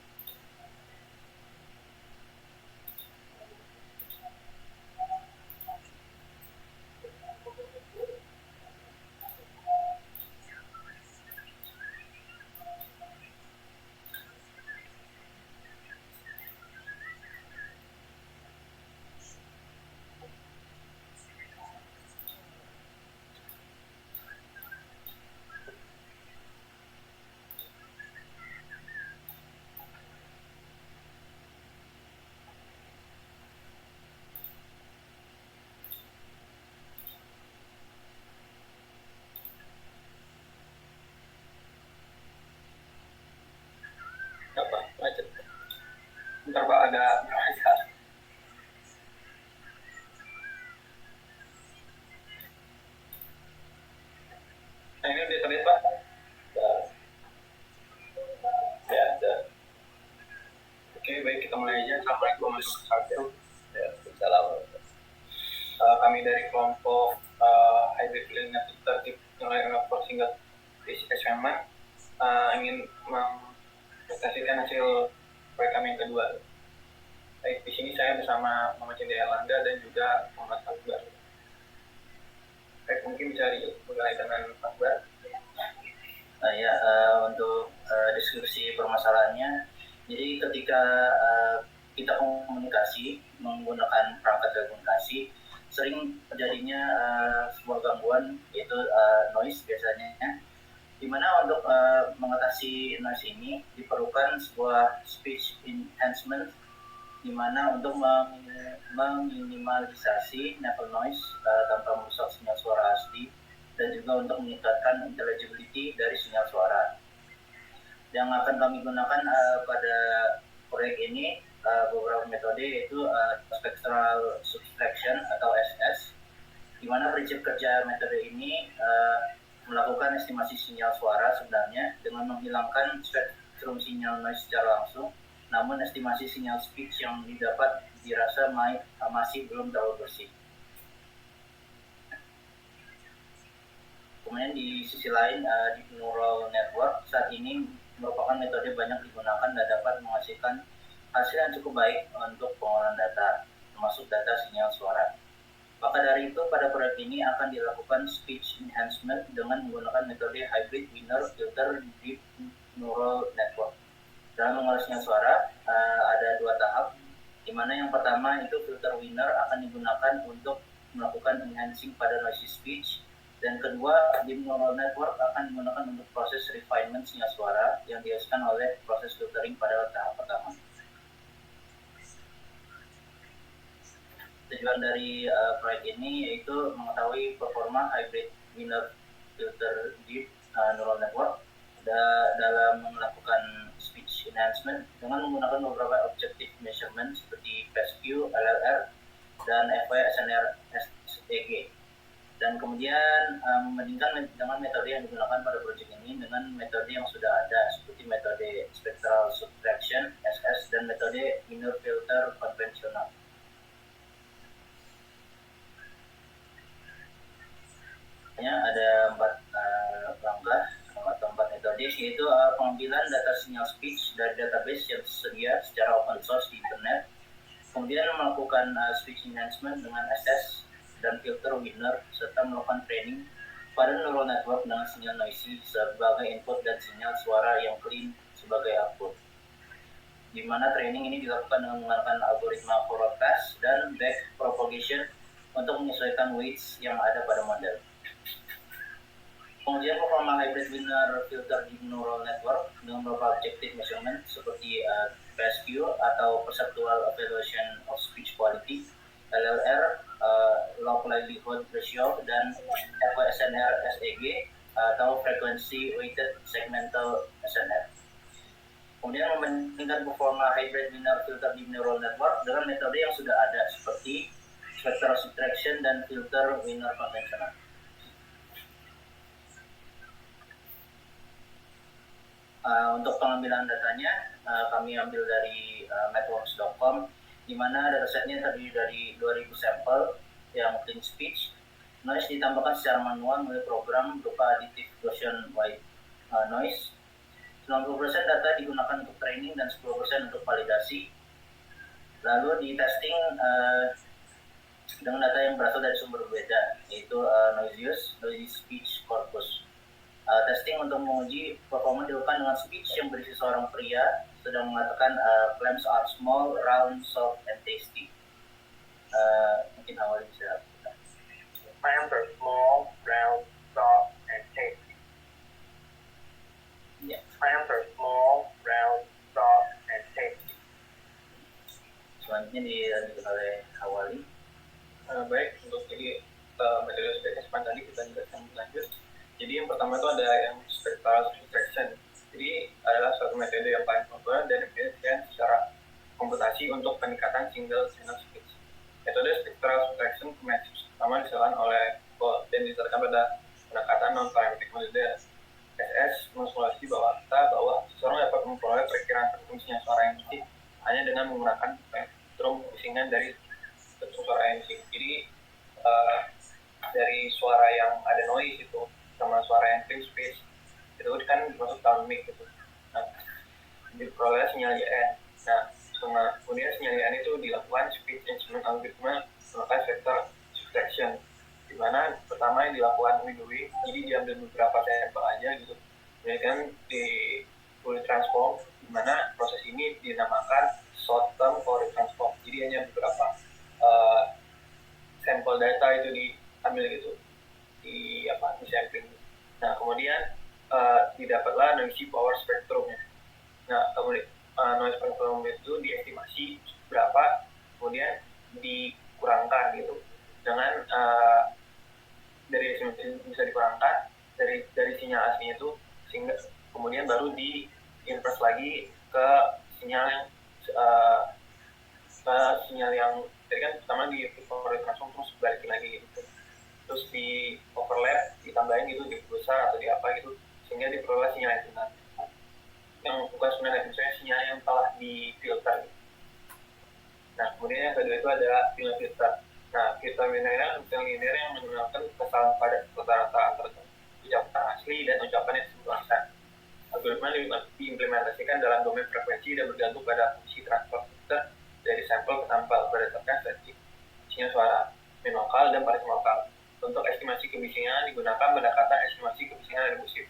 C: Use Subject.
D: Ya, salam.
B: Kami dari kelompok Hybrid Linear Filter Nilai Rapor Singkat Basic SMA ingin mempresentasikan hasil proyek kami yang kedua. Baik, di sini saya bersama Muhammad Cindi Erlangga dan juga Muhammad Akbar. Baik, mungkin bisa dimulai dengan Akbar.
E: Untuk deskripsi permasalahannya, jadi ketika kita komunikasi menggunakan perangkat telekomunikasi, sering terjadinya sebuah gangguan, yaitu noise biasanya, di mana untuk mengatasi noise ini diperlukan sebuah speech enhancement, di mana untuk meminimalisasi level noise tanpa merusak sinyal suara asli, dan juga untuk meningkatkan intelligibility dari sinyal suara. Yang akan kami gunakan pada proyek ini beberapa metode, yaitu spectral subtraction atau SS, di mana prinsip kerja metode ini melakukan estimasi sinyal suara sebenarnya dengan menghilangkan spektrum sinyal noise secara langsung, namun estimasi sinyal speech yang didapat dirasa masih belum terlalu bersih. Kemudian di sisi lain, Deep Neural Network saat ini merupakan metode banyak digunakan dan dapat menghasilkan hasil yang cukup baik untuk pengolahan data, termasuk data sinyal suara. Maka dari itu, pada proyek ini akan dilakukan speech enhancement dengan menggunakan metode Hybrid Linear Filter Deep Neural Network. Dalam mengolah sinyal suara, ada dua tahap, di mana yang pertama itu filter winner akan digunakan untuk melakukan enhancing pada noisy speech, dan kedua, Deep Neural Network akan digunakan untuk proses refinement sinyal suara yang dihasilkan oleh proses filtering pada tahap pertama. Tujuan dari proyek ini yaitu mengetahui performa Hybrid Linear Filter Deep Neural Network dalam melakukan speech enhancement dengan menggunakan beberapa objective measurement seperti PSQ, LLR, dan FY-SNR SEG. Dan kemudian membandingkan dengan metode yang digunakan pada proyek ini dengan metode yang sudah ada, seperti metode spectral subtraction SS dan metode linear filter konvensional. Ada 4 langkah atau 4 metode, yaitu pengambilan data sinyal speech dari database yang tersedia secara open source di internet, kemudian melakukan speech enhancement dengan SS dan filter winner, serta melakukan training pada neural network dengan sinyal noisy sebagai input dan sinyal suara yang clean sebagai output. Di mana training ini dilakukan dengan menggunakan algoritma forward pass dan back propagation untuk menyesuaikan weights yang ada pada model. Kemudian performa Hybrid Linear Filter Deep Neural Network dengan beberapa objective measurement seperti PSQ atau Perceptual Evaluation of Speech Quality, LLR, Log Likelihood Ratio, dan FY-SNR SEG atau Frequency Weighted Segmental SNR. Kemudian membandingkan performa Hybrid Linear Filter Deep Neural Network dengan metode yang sudah ada seperti spectral subtraction dan filter winner konvensional. Untuk pengambilan datanya, kami ambil dari Mathworks.com, di mana datasetnya terdiri dari 2000 sampel yang clean speech. Noise ditambahkan secara manual melalui program berupa additive Gaussian white noise. 90% data digunakan untuk training dan 10% untuk validasi. Lalu di testing dengan data yang berasal dari sumber berbeda, yaitu noisy speech corpus. Testing untuk menguji performa dilakukan dengan speech yang berisi seorang pria sedang mengatakan clams are small, round, soft, and tasty. Mungkin awal bisa.
B: Clams are small, round, soft, and tasty.
E: Yeah.
B: Clams are small, round, soft, and tasty.
E: Selanjutnya dilanjutkan oleh Hawali.
B: Baik, untuk jadi metode spesimen tadi kita jelaskan lanjut. Jadi yang pertama itu ada yang spectral subtraction. Jadi adalah suatu metode yang paling populer dan diaplikasikan secara komputasi untuk peningkatan single channel speech. Metode spectral subtraction pertama disarankan oleh Bolt dan diterapkan pada pendekatan non-parametric model SS mensimulasi bahwa seseorang dapat memperoleh perkiraan frekuensinya suara yang pasti hanya dengan menggunakan spektrum kebisingan dari spektrum suara ANC. Jadi dari suara yang ada noise itu sama suara yang clean space itu kan masuk dalam mic gitu. Nah, diperoleh sinyal YN. Nah, kemudian sinyal YN itu dilakukan speech instrument algorithm menggunakan vector subtraction, di mana pertama yang dilakukan windowing, jadi diambil beberapa sampel aja gitu, kemudian di Fourier transform, di mana proses ini dinamakan short term Fourier transform. Jadi hanya beberapa sampel data itu diambil gitu, di sampling. Nah, kemudian didapatlah noisy power spektrumnya. Nah, kemudian noise spektrum itu diestimasi berapa, kemudian dikurangkan gitu dengan dari estimasi bisa dikurangkan dari sinyal aslinya itu, sehingga kemudian baru diinvers lagi ke sinyal yang sinyal yang tadi kan pertama di Fourier transform terus balikin lagi gitu, terus di overlap ditambahin gitu di besar atau di apa gitu, sehingga diperoleh sinyal yang benar, yang bukan sebenarnya misalnya sinyal yang telah difilter gitu. Nah, kemudian yang kedua itu ada sinyal filter. Nah, filter linear yang menggunakan kesalahan pada rata-rata antara ucapan asli dan ucapan yang disebutkan. Algoritma diimplementasikan dalam domain frekuensi dan bergantung pada fungsi transfer filter dari sampel ke sampel berdasarkan statistik sinyal suara min lokal dan parisi lokal. Untuk estimasi kebisingan digunakan pendekatan estimasi kebisingan reduktif.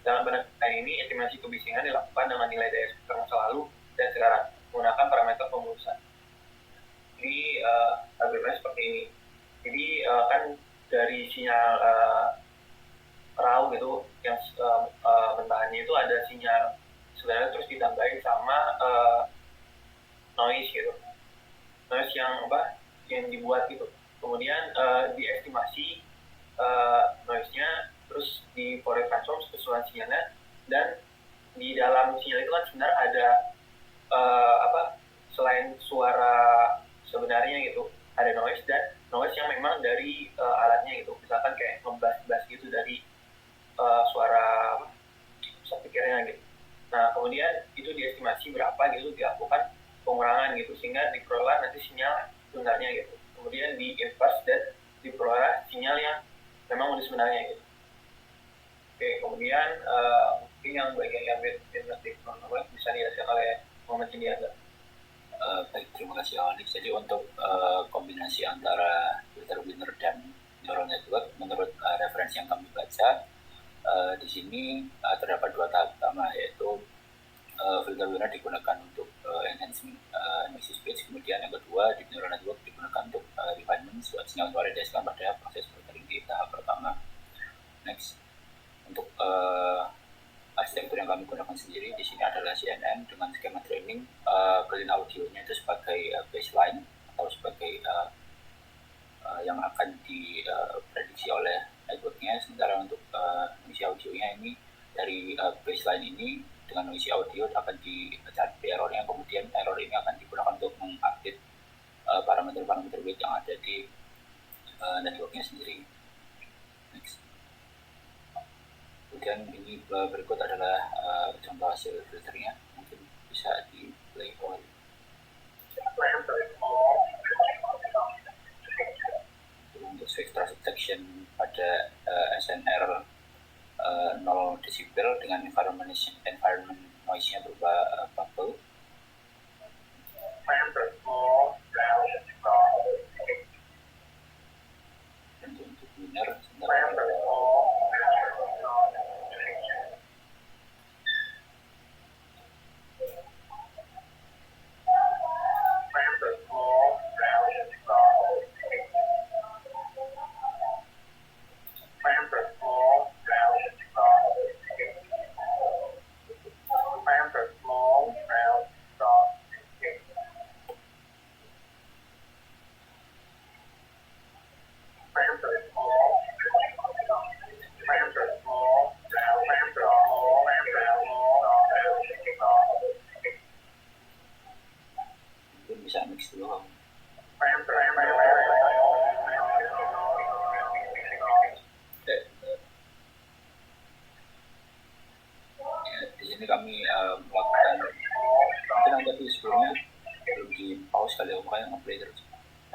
B: Dalam pendekatan ini, estimasi kebisingan dilakukan dengan nilai daya spektrum masa lalu dan sekarang menggunakan parameter pemulusan. Jadi algoritma seperti ini. Jadi kan dari sinyal raw gitu yang mentahannya itu ada sinyal sebenarnya, terus ditambahin sama noise gitu, noise yang dibuat gitu, kemudian diestimasi noise-nya, terus di Fourier transform keseluruhan sinyalnya, dan di dalam sinyal itu kan sebenarnya ada selain suara sebenarnya gitu, ada noise dan noise yang memang dari alatnya gitu, misalkan kayak ngebas gitu dari suara speakernya gitu. Nah, kemudian itu diestimasi berapa gitu, dilakukan pengurangan gitu, sehingga diperoleh nanti sinyal sebenarnya gitu, kemudian di-inverse dan diperoleh sinyal yang memang udah sebenarnya gitu. Oke, kemudian mungkin yang bagian yang bisa dijelaskan oleh Muhammad Jindiaga.
D: Baik, terima kasih Alex. Jadi untuk kombinasi antara filter winner dan neural network, menurut referensi yang kami baca, di sini terdapat dua tahap. Pertama yaitu filter winner digunakan untuk enhancement noisy speech, kemudian yang kedua deep neural network digunakan untuk refinement sinyal suara berdasarkan pada proses filtering di tahap pertama. Next, untuk arsitektur yang kami gunakan sendiri di sini adalah CNN dengan skema training, clean audionya itu sebagai baseline atau sebagai yang akan diprediksi oleh networknya, sementara untuk noisy audionya ini dari baseline ini dengan noisy audio akan dicari errornya, kemudian error ini akan digunakan untuk mengupdate parameter-parameter weight yang ada di networknya sendiri. Next. Kemudian ini berikut adalah contoh hasil filternya, mungkin bisa di play oleh. Untuk spectral subtraction pada SNR 0 decibel dengan environment noise-nya berupa bubble. Dan untuk winner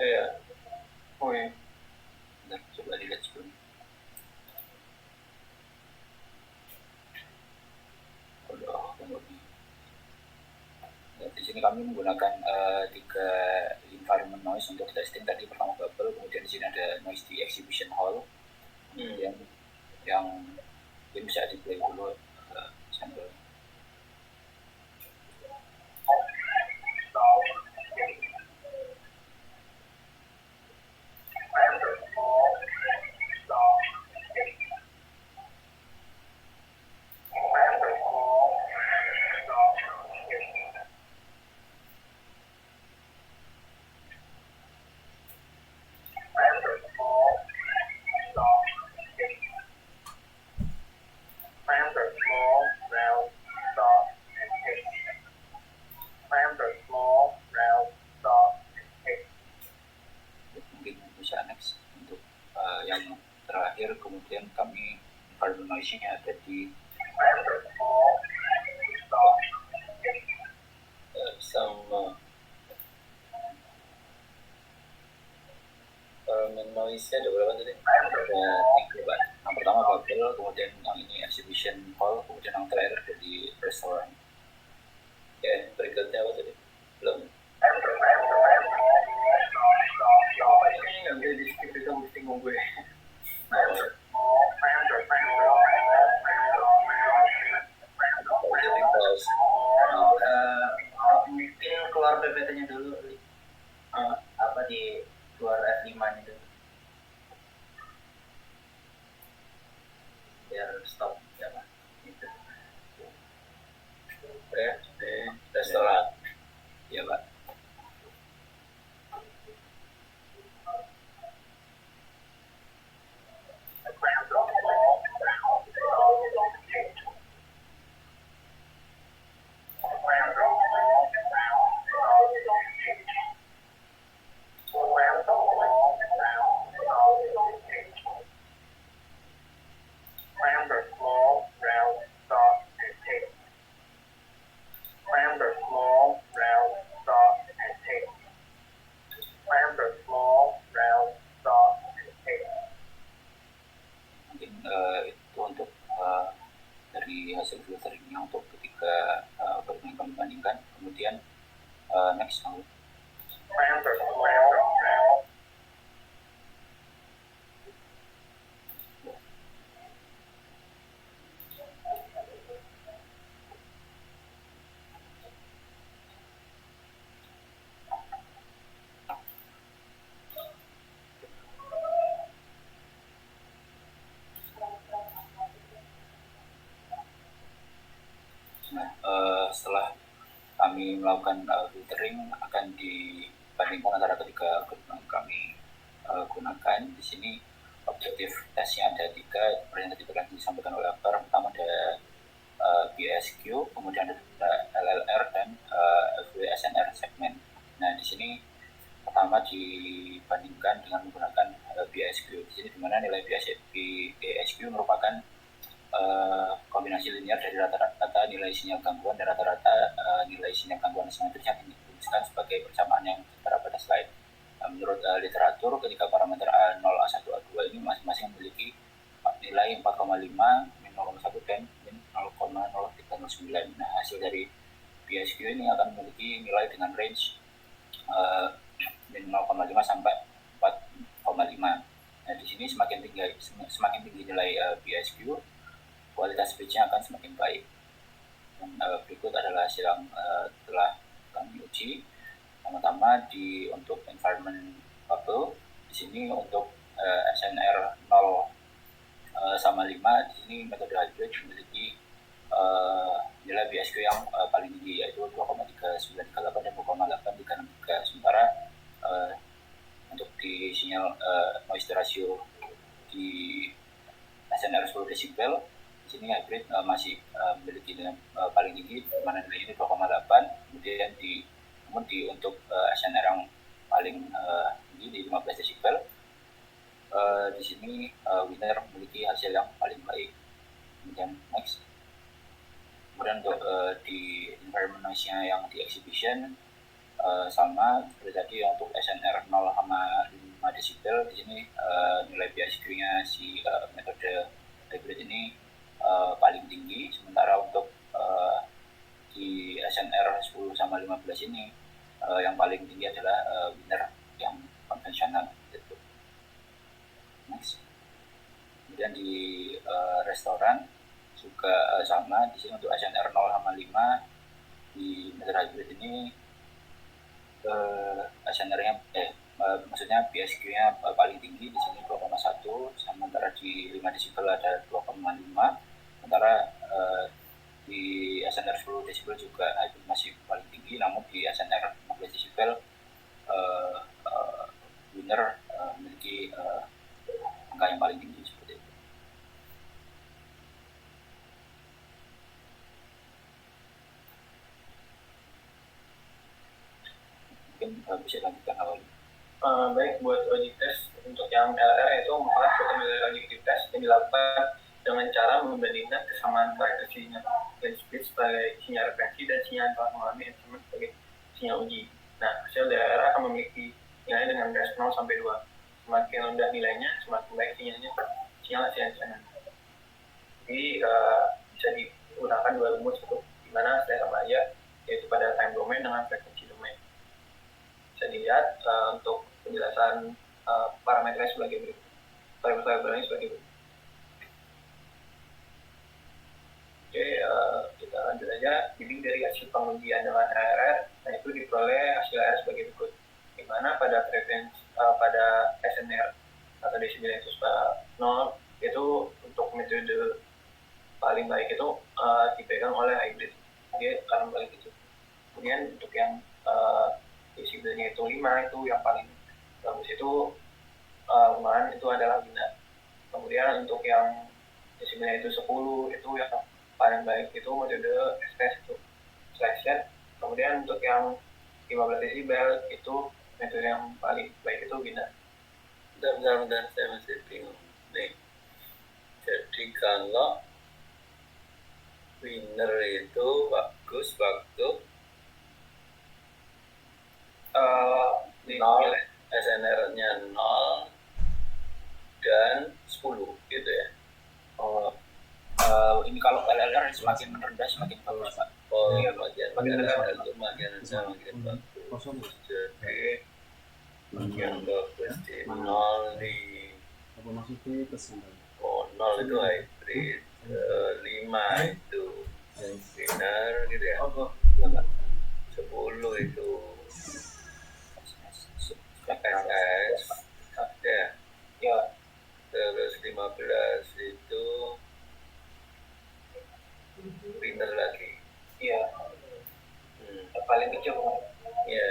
D: Iya.
A: Oh iya.
D: Bentar, coba dilihat sebelum. Nah, di sini kami menggunakan 3 environment noise untuk testing. Tadi pertama bubble, kemudian di sini ada noise di exhibition hall, kemudian yang mungkin bisa di play dulu sampel. Mungkin bisa next untuk yang terakhir. Kemudian kami environment noise-nya ada di
F: sama environment noise-nya ada berapa tadi?
D: ada 3, Pak. Yang pertama bubble, kemudian yang ini exhibition hall, kemudian yang terakhir ada di restoran.
F: Ya, berikutnya apa tadi? Belum.
A: Ini nggak bisa di skip, itu mesti gue.
F: Jadi pause.
E: Mungkin keluar PPT-nya dulu, apa di keluar F5-nya dulu, biar stop ya Pak. Gitu.
F: Ya, di restoran.
D: Ya, Pak. Mungkin itu untuk dari hasil filteringnya untuk ketika yang kami bandingkan. Kemudian next mau. Setelah kami melakukan filtering, akan dibandingkan antara ketiga algoritma yang kami gunakan. Di sini objektif tesnya ada 3, seperti yang tadi telah disampaikan oleh Akbar. Pertama ada BSQ, kemudian ada LLR dan FWSNR segmen. Nah, di sini pertama dibandingkan dengan menggunakan BSQ. Di sini di mana nilai BSQ merupakan kombinasi linear dari rata-rata nilai sinyal gangguan dan rata-rata nilai sinyal gangguan asimetris yang dituliskan sebagai persamaan yang tertera pada slide. Menurut literatur, ketika parameter A0, A1, A2 ini masing-masing memiliki nilai 4,5, min 0,1 dan min 0,0309. Nah, hasil dari BSQ ini akan memiliki nilai dengan range min 0,5 sampai 4,5. Nah, di sini semakin tinggi nilai BSQ, kualitas speech-nya akan semakin baik. Dan berikut adalah hasil yang telah kami uji. Pertama untuk environment bubble, di sini untuk SNR 0 sama 5, di sini metode hybrid memiliki nilai BSQ yang paling tinggi, yaitu 2,3938 dan 2,833. Sementara untuk di sinyal noise ratio di SNR 10 desibel, di sini hybrid masih memiliki nilai paling tinggi, di mana nilai ini 2,8. Kemudian untuk SNR yang paling tinggi di 15 desibel, di sini winner memiliki hasil yang paling baik. Kemudian next. Kemudian untuk di environment noise-nya yang di exhibition sama seperti tadi, untuk SNR 0 sama di sini nilai PSQ-nya si metode hybrid ini paling tinggi, sementara untuk di SNR 10 sama 15 ini yang paling tinggi adalah winner yang konvensional gitu. Next. Kemudian di restoran juga sama, di sini untuk SNR 0 sama 5 di metode hybrid ini SNR-nya maksudnya PSQ-nya paling tinggi di sini 2,1, sementara di 5 desibel ada 2,5, sementara di SNR 10 desibel juga itu masih paling tinggi, namun di SNR 15 desibel winner memiliki angka yang paling tinggi seperti itu. Mungkin bisa lanjutkan awal.
B: Baik, buat logic test untuk yang LR itu merupakan suatu metode logic test yang dilakukan dengan cara membandingkan kesamaan frekuensinya dan speed sebagai sinyal referensi dan sinyal yang telah mengalami instrumen sebagai sinyal uji. Nah, hasil LR akan memiliki nilai dengan gas 0 sampai 2. Semakin rendah nilainya, semakin baik sinyalnya sinyal hasil ancaman. Jadi bisa digunakan dua rumus untuk dimana saya sama aja, yaitu pada time domain dengan frekuensi domain. Bisa dilihat untuk penjelasan parameternya sebagai berikut. Variabel-variabelnya sebagai berikut. Oke, kita lanjut aja. Jadi dari hasil pengujian dengan RR, nah itu diperoleh hasil RR sebagai berikut. Di mana pada frekuensi pada SNR atau desibel itu 0 itu untuk metode paling baik itu dipegang oleh hybrid. Dia akan balik itu. Kemudian untuk yang desibelnya itu 5 itu yang paling bagus itu kemarin itu adalah bina. Kemudian untuk yang desibelnya itu 10 itu yang paling baik itu metode STS itu selection. Kemudian untuk yang 15 desibel itu metode yang paling baik itu bina.
F: Bentar, saya masih bingung nih. Jadi kalau winner itu bagus waktu 0, SNR-nya 0 dan 10 gitu ya.
D: Ini kalau LLR semakin rendah semakin bagus, Pak.
F: Makin rendah itu makin bagus. Jadi yang bagus di 0 di 0 itu hybrid, 5 itu winner gitu ya. 10 itu SS ya. Terus 15 itu winner lagi.
B: Iya. Paling kecil.
F: Iya.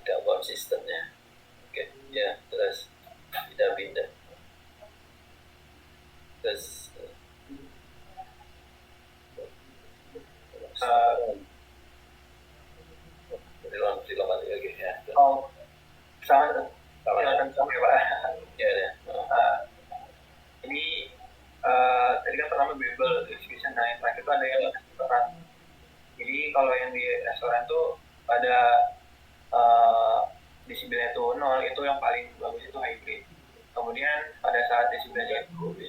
F: Tidak konsisten ya. Oke, ya terus kita pindah. Terus dilompat lagi ya.
B: Oh, sama ya Pak.
F: Ya.
B: Ini tadi kan pertama Babel distribution, nah yang terakhir itu ada yang restoran. Jadi kalau yang di restoran tuh pada desibelnya itu 0 itu yang paling bagus itu hybrid. Kemudian pada saat desibelnya itu 5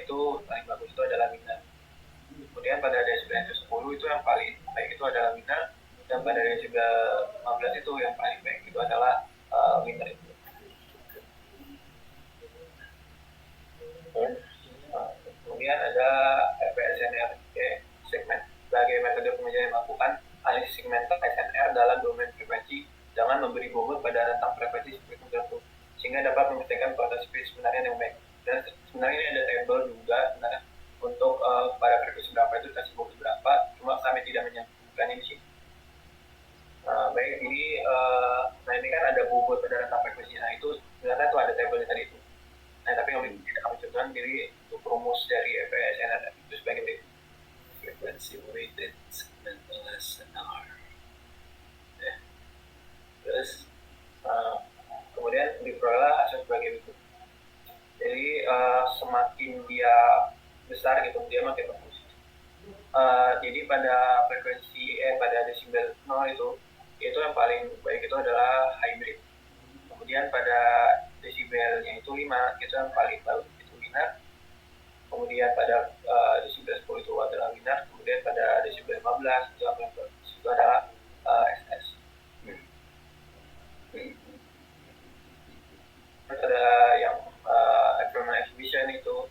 B: itu paling bagus itu adalah winner. Kemudian pada desibel itu 10 itu yang paling baik itu adalah winner, dan pada desibel 15 itu yang paling baik itu adalah winner itu. Kemudian ada FPSNR segmen sebagai metode pengujian yang melakukan analisis segmental SNR dalam domain frekuensi dengan memberi bobot pada rentang frekuensi spektrum tertentu sehingga dapat memastikan kualitas speed sebenarnya yang baik. Dan sebenarnya ini ada tabel juga sebenarnya untuk pada frekuensi berapa itu kasih bobot berapa, cuma kami tidak menyebutkannya di sini. Baik, ini nah ini kan ada bobot pada rentang frekuensi. Nah itu sebenarnya itu ada tabelnya tadi itu. Nah tapi yang tidak kami contohkan diri untuk rumus dari FPSNR itu sebagai berikut.
F: Frequency weighted segmental SNR. Terus
B: kemudian diperoleh hasil sebagai berikut. Jadi semakin dia besar gitu, dia makin bagus. Jadi pada frekuensi pada desibel 0 itu itu yang paling baik itu adalah hybrid. Kemudian pada desibelnya itu 5, itu yang paling bagus itu winner. Kemudian pada desibel 10 itu adalah winner. Kemudian pada desibel 15 itu yang bagus, itu adalah SS. Ada yang environment exhibition itu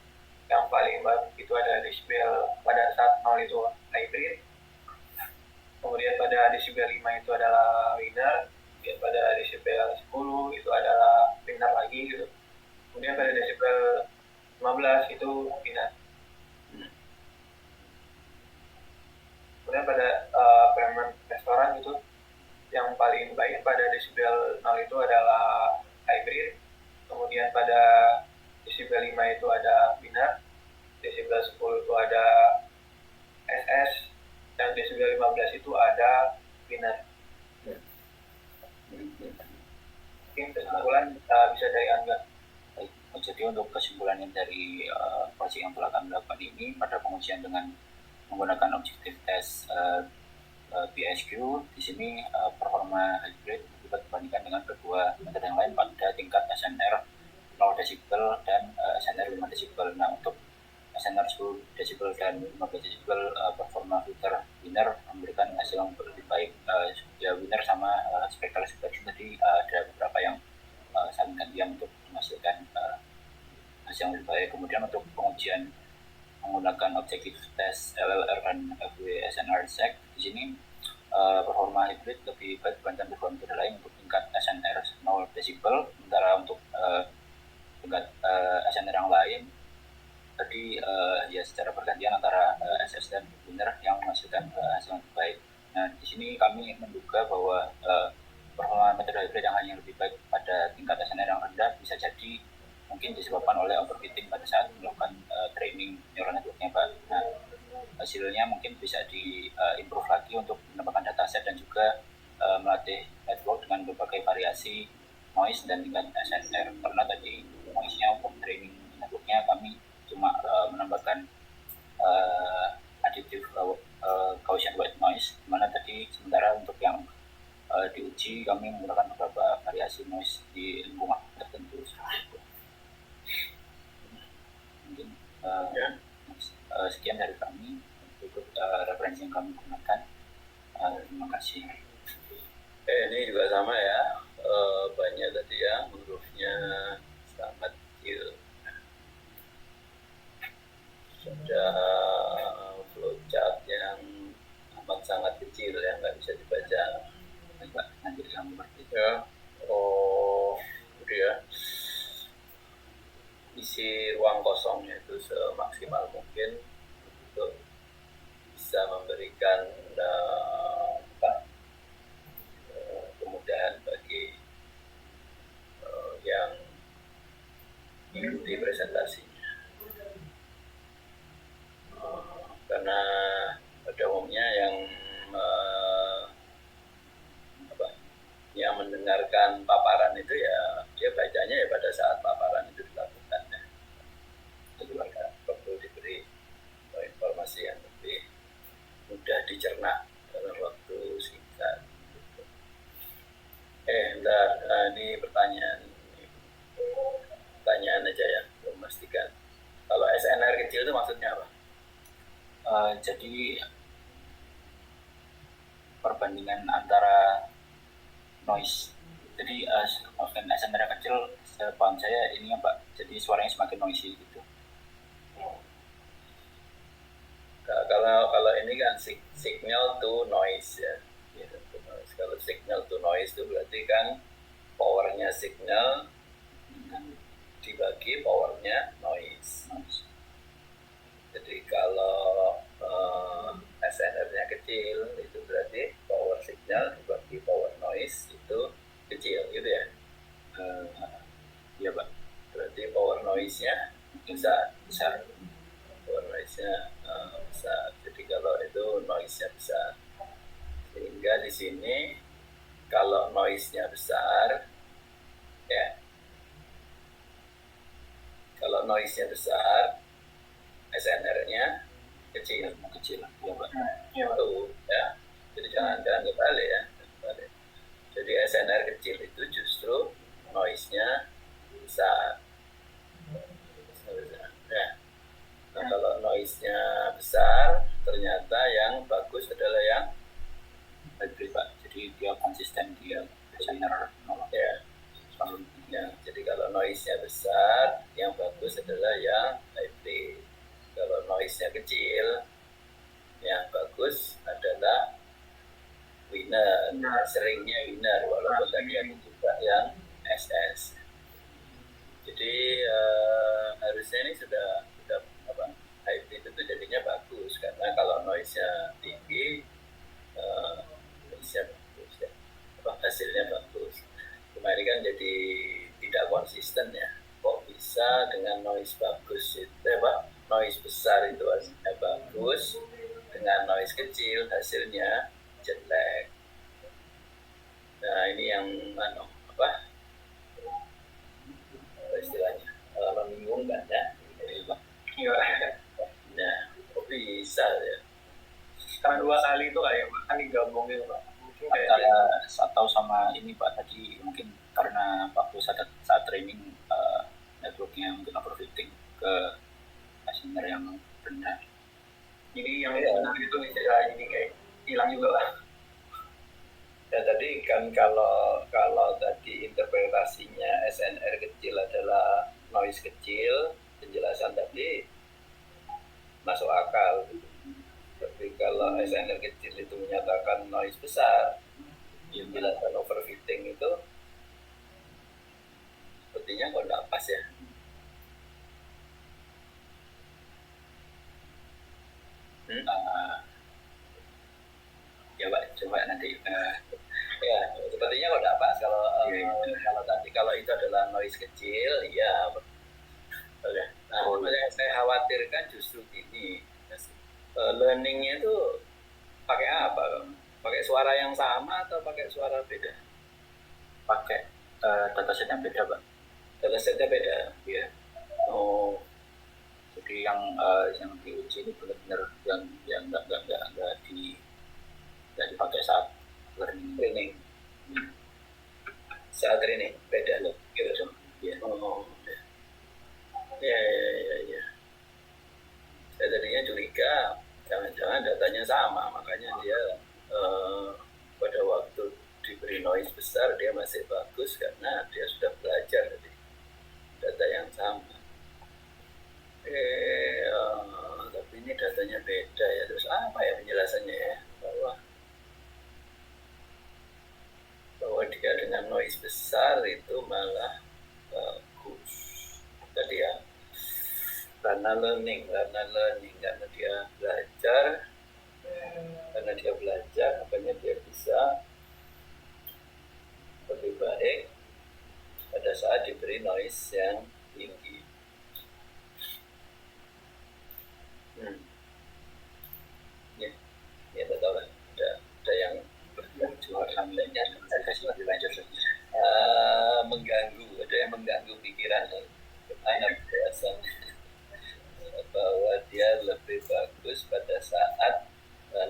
B: yang paling bagus itu ada desibel pada saat 0 itu hybrid. Kemudian pada desibel 5 itu adalah winner. Kemudian pada desibel 10 itu adalah winner lagi gitu. Kemudian pada desibel 15 itu winner. Kemudian pada environment restoran itu yang paling baik pada desibel 0 itu adalah hybrid. Kemudian pada desibel 5 itu ada winner, desibel 10 itu ada SS, dan desibel 15 itu ada winner. Mungkin kesimpulan bisa dari Angga.
G: Baik, jadi untuk kesimpulannya dari proyek yang telah kami lakukan ini pada pengujian dengan menggunakan objektif tes PSQ, di sini performa hybrid dapat dibandingkan dengan kedua metode yang lain pada tingkat SNR 0 desibel dan SNR 5 desibel. Nah, untuk SNR 10 desibel dan 15 desibel performa filter winner memberikan hasil yang lebih baik. Ya winner sama spectral separation tadi ada beberapa yang saling gantian untuk menghasilkan hasil yang lebih baik. Kemudian untuk pengujian menggunakan objektif tes LLR dan FW SNR SEC, di sini performa hybrid lebih baik dibandingkan beberapa metode lain untuk tingkat SNR 0 desibel, sementara untuk tingkat SNR yang lain tadi ya secara bergantian antara SS dan winner yang menghasilkan hasil yang lebih baik. Nah, di sini kami menduga bahwa performa metode hybrid yang hanya lebih baik pada tingkat SNR yang rendah bisa jadi mungkin disebabkan oleh overfitting pada saat melakukan training neural network-nya, Pak. Nah, hasilnya mungkin bisa di-improve lagi untuk mendapatkan dataset dan juga melatih network dengan berbagai variasi noise dan tingkat SNR. Karena tadi noise-nya untuk training network-nya kami cuma menambahkan additive Gaussian white noise, dimana tadi sementara untuk yang diuji kami menggunakan beberapa variasi noise di lingkungan tertentu. Mungkin sekian dari kami. Berikut referensi yang kami gunakan. Terima kasih.
F: Ini juga sama ya, banyak tadi ya, hurufnya sangat kecil. Sudah flowchart yang amat sangat kecil ya, nggak bisa dibaca.
G: Nanti kami berpikir.
F: Ya, oh, dia isi ruang kosongnya itu semaksimal mungkin untuk bisa memberikan kemudahan bagi yang mengikuti presentasinya. Karena pada umumnya yang mendengarkan paparan itu ya dia bacanya ya pada saat paparan itu dilakukan ya. Jadi perlu diberi informasi yang lebih mudah dicerna dalam waktu singkat. Ini pertanyaan aja ya, memastikan. Kalau SNR kecil itu maksudnya apa?
G: Jadi perbandingan antara noise. Jadi SNR kecil, sepaham saya ini Pak. Jadi suaranya semakin noisy gitu.
F: Kalau ini kan signal to noise ya. Kalau signal to noise itu berarti kan powernya signal dibagi powernya noise. Jadi kalau SNR-nya kecil itu berarti power signal dibagi power noise itu kecil gitu ya.
G: Iya Pak.
F: Berarti power noise-nya besar. Power noise-nya besar. Jadi kalau itu noise-nya besar. Sehingga di sini kalau noise-nya besar ya. Kalau noise-nya besar, SNR-nya kecil.
G: Ya Pak.
F: Itu ya. Jadi jangan kebalik ya. SNR kecil itu justru noise-nya besar. Nah, kalau noise-nya besar, ternyata yang bagus adalah yang
G: hybrid Pak. Jadi dia konsisten, dia desainer
F: ya. Jadi kalau noise-nya besar, yang bagus adalah yang hybrid. Kalau noise-nya kecil, yang bagus adalah winner. Seringnya winner, walaupun tadi ada juga yang SS. Jadi harusnya ini sudah hybrid itu jadinya bagus, karena kalau noise-nya tinggi, noise-nya bagus ya, hasilnya bagus. Cuma ini kan jadi tidak konsisten ya. Kok bisa dengan noise bagus itu noise besar itu hasilnya bagus, dengan noise kecil hasilnya jelek. Nah ini yang istilahnya membingungkan ya. Nah, kok bisa ya?
B: Karena 2 kali itu kayak kan digabungin Pak. Mungkin
G: antara atau sama ini Pak, tadi mungkin karena waktu saat training networknya mungkin overfitting ke listener yang rendah.
B: jadi yang benar itu bisa ini kayak hilang juga Pak.
F: Ya tadi kan kalau tadi interpretasinya SNR kecil adalah noise kecil, penjelasan tadi masuk akal. Tapi kalau SNR kecil itu menyatakan noise besar, penjelasan overfitting itu sepertinya kok tidak pas ya.
G: Ya Pak, coba nanti
F: ya sepertinya kok tidak pas kalau itu adalah noise kecil, ya. Nah, yang saya khawatirkan justru ini learningnya itu pakai apa? Pakai suara yang sama atau pakai suara beda?
G: pakai dataset yang beda Pak.
F: Datasetnya beda, ya. Oh,
G: Jadi yang diuji ini benar-benar yang nggak dipakai saat
F: training. Saat training beda loh, gitu.
G: Ya.
F: Oh, ya. Saya tadinya curiga jangan-jangan datanya sama, makanya dia pada waktu diberi noise besar dia masih bagus karena dia sudah belajar dari data yang sama. Tapi ini datanya beda ya, terus apa ya penjelasannya ya, bahwa dia dengan noise besar itu malah bagus tadi ya, karena learning karena dia belajar makanya dia bisa lebih baik pada saat diberi noise yang tinggi. Ya betul kan, ada yang mengganggu, ada yang mengganggu pikiran anak biasa bahwa dia lebih bagus pada saat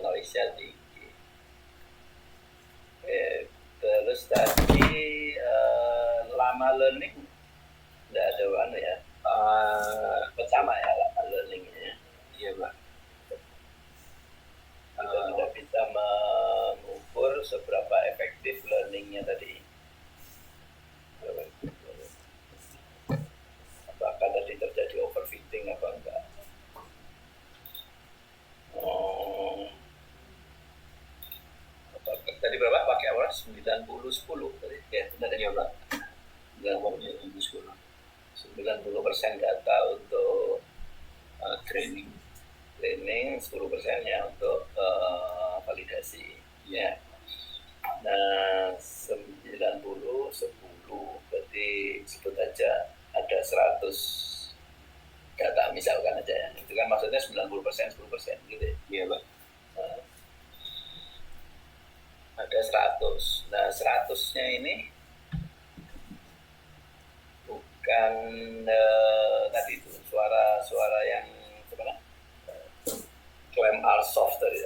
F: noise-nya tinggi. Terus tadi lama learning tidak ada mana ya, pertama ya lama learningnya.
G: Iya Pak.
F: Kita tidak bisa mengukur seberapa efektif learningnya tadi. Apakah tadi terjadi overfitting apa enggak? Tadi berapa pakai apa? 90-10 tadi. Ya, benar ya Pak. 90% data untuk training, 10%-nya untuk validasi. Ya. Nah, 90-10 berarti sebut aja ada 100 data misalkan aja ya. Itu kan maksudnya 90% 10% gitu ya.
G: Iya Pak.
F: Ada 100. Nah, 100-nya ini bukan tadi itu suara yang gimana? Claim are soft tadi.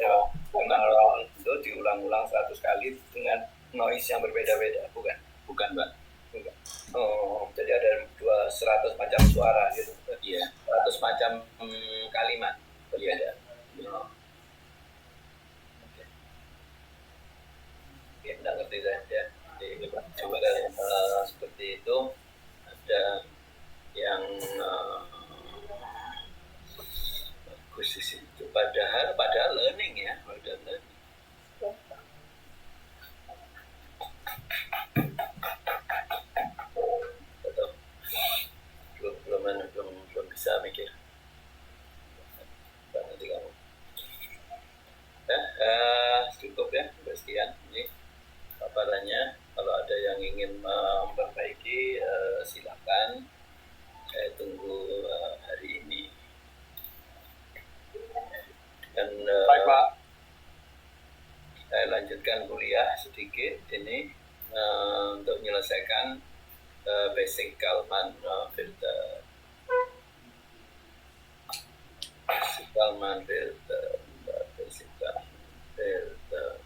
F: Claim are wrong itu diulang-ulang 100 kali dengan
D: noise yang berbeda-beda, bukan?
G: Bukan, Mbak.
D: Enggak. Oh, jadi ada 100 macam suara gitu.
G: Iya.
D: 100 macam kalimat berbeda. Oh. Oke. Oke, nggak ngerti saya. Ya. Jadi, coba seperti itu. Ada yang bagus di situ. Padahal learning ya, padahal learning. Belum bisa mikir. Nanti kamu. Cukup ya, sekian ini paparannya. Kalau ada yang ingin memperbaiki, silakan. Saya tunggu hari ini. Dan
A: Baik, Pak.
D: saya lanjutkan kuliah sedikit ini untuk menyelesaikan basic Kalman filter. Basic Kalman filter. Basic Kalman filter.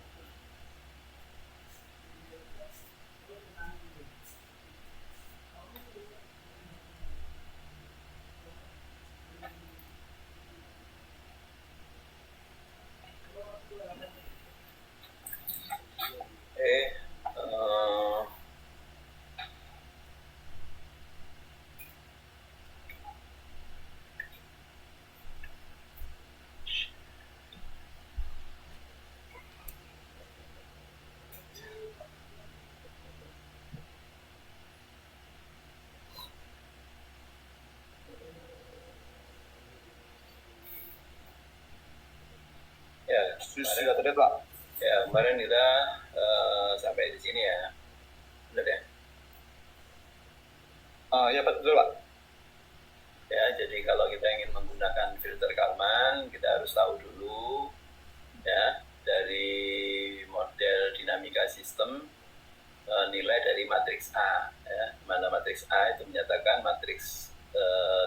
D: Ya,
A: Sudah terlihat, Pak.
D: ya kemarin kita sampai di sini ya, benar ya?
A: Ya betul, Pak.
D: Ya, jadi kalau kita ingin menggunakan filter Kalman, kita harus tahu dulu ya dari model dinamika sistem nilai dari matriks A. Ya, mana matriks A itu menyatakan matriks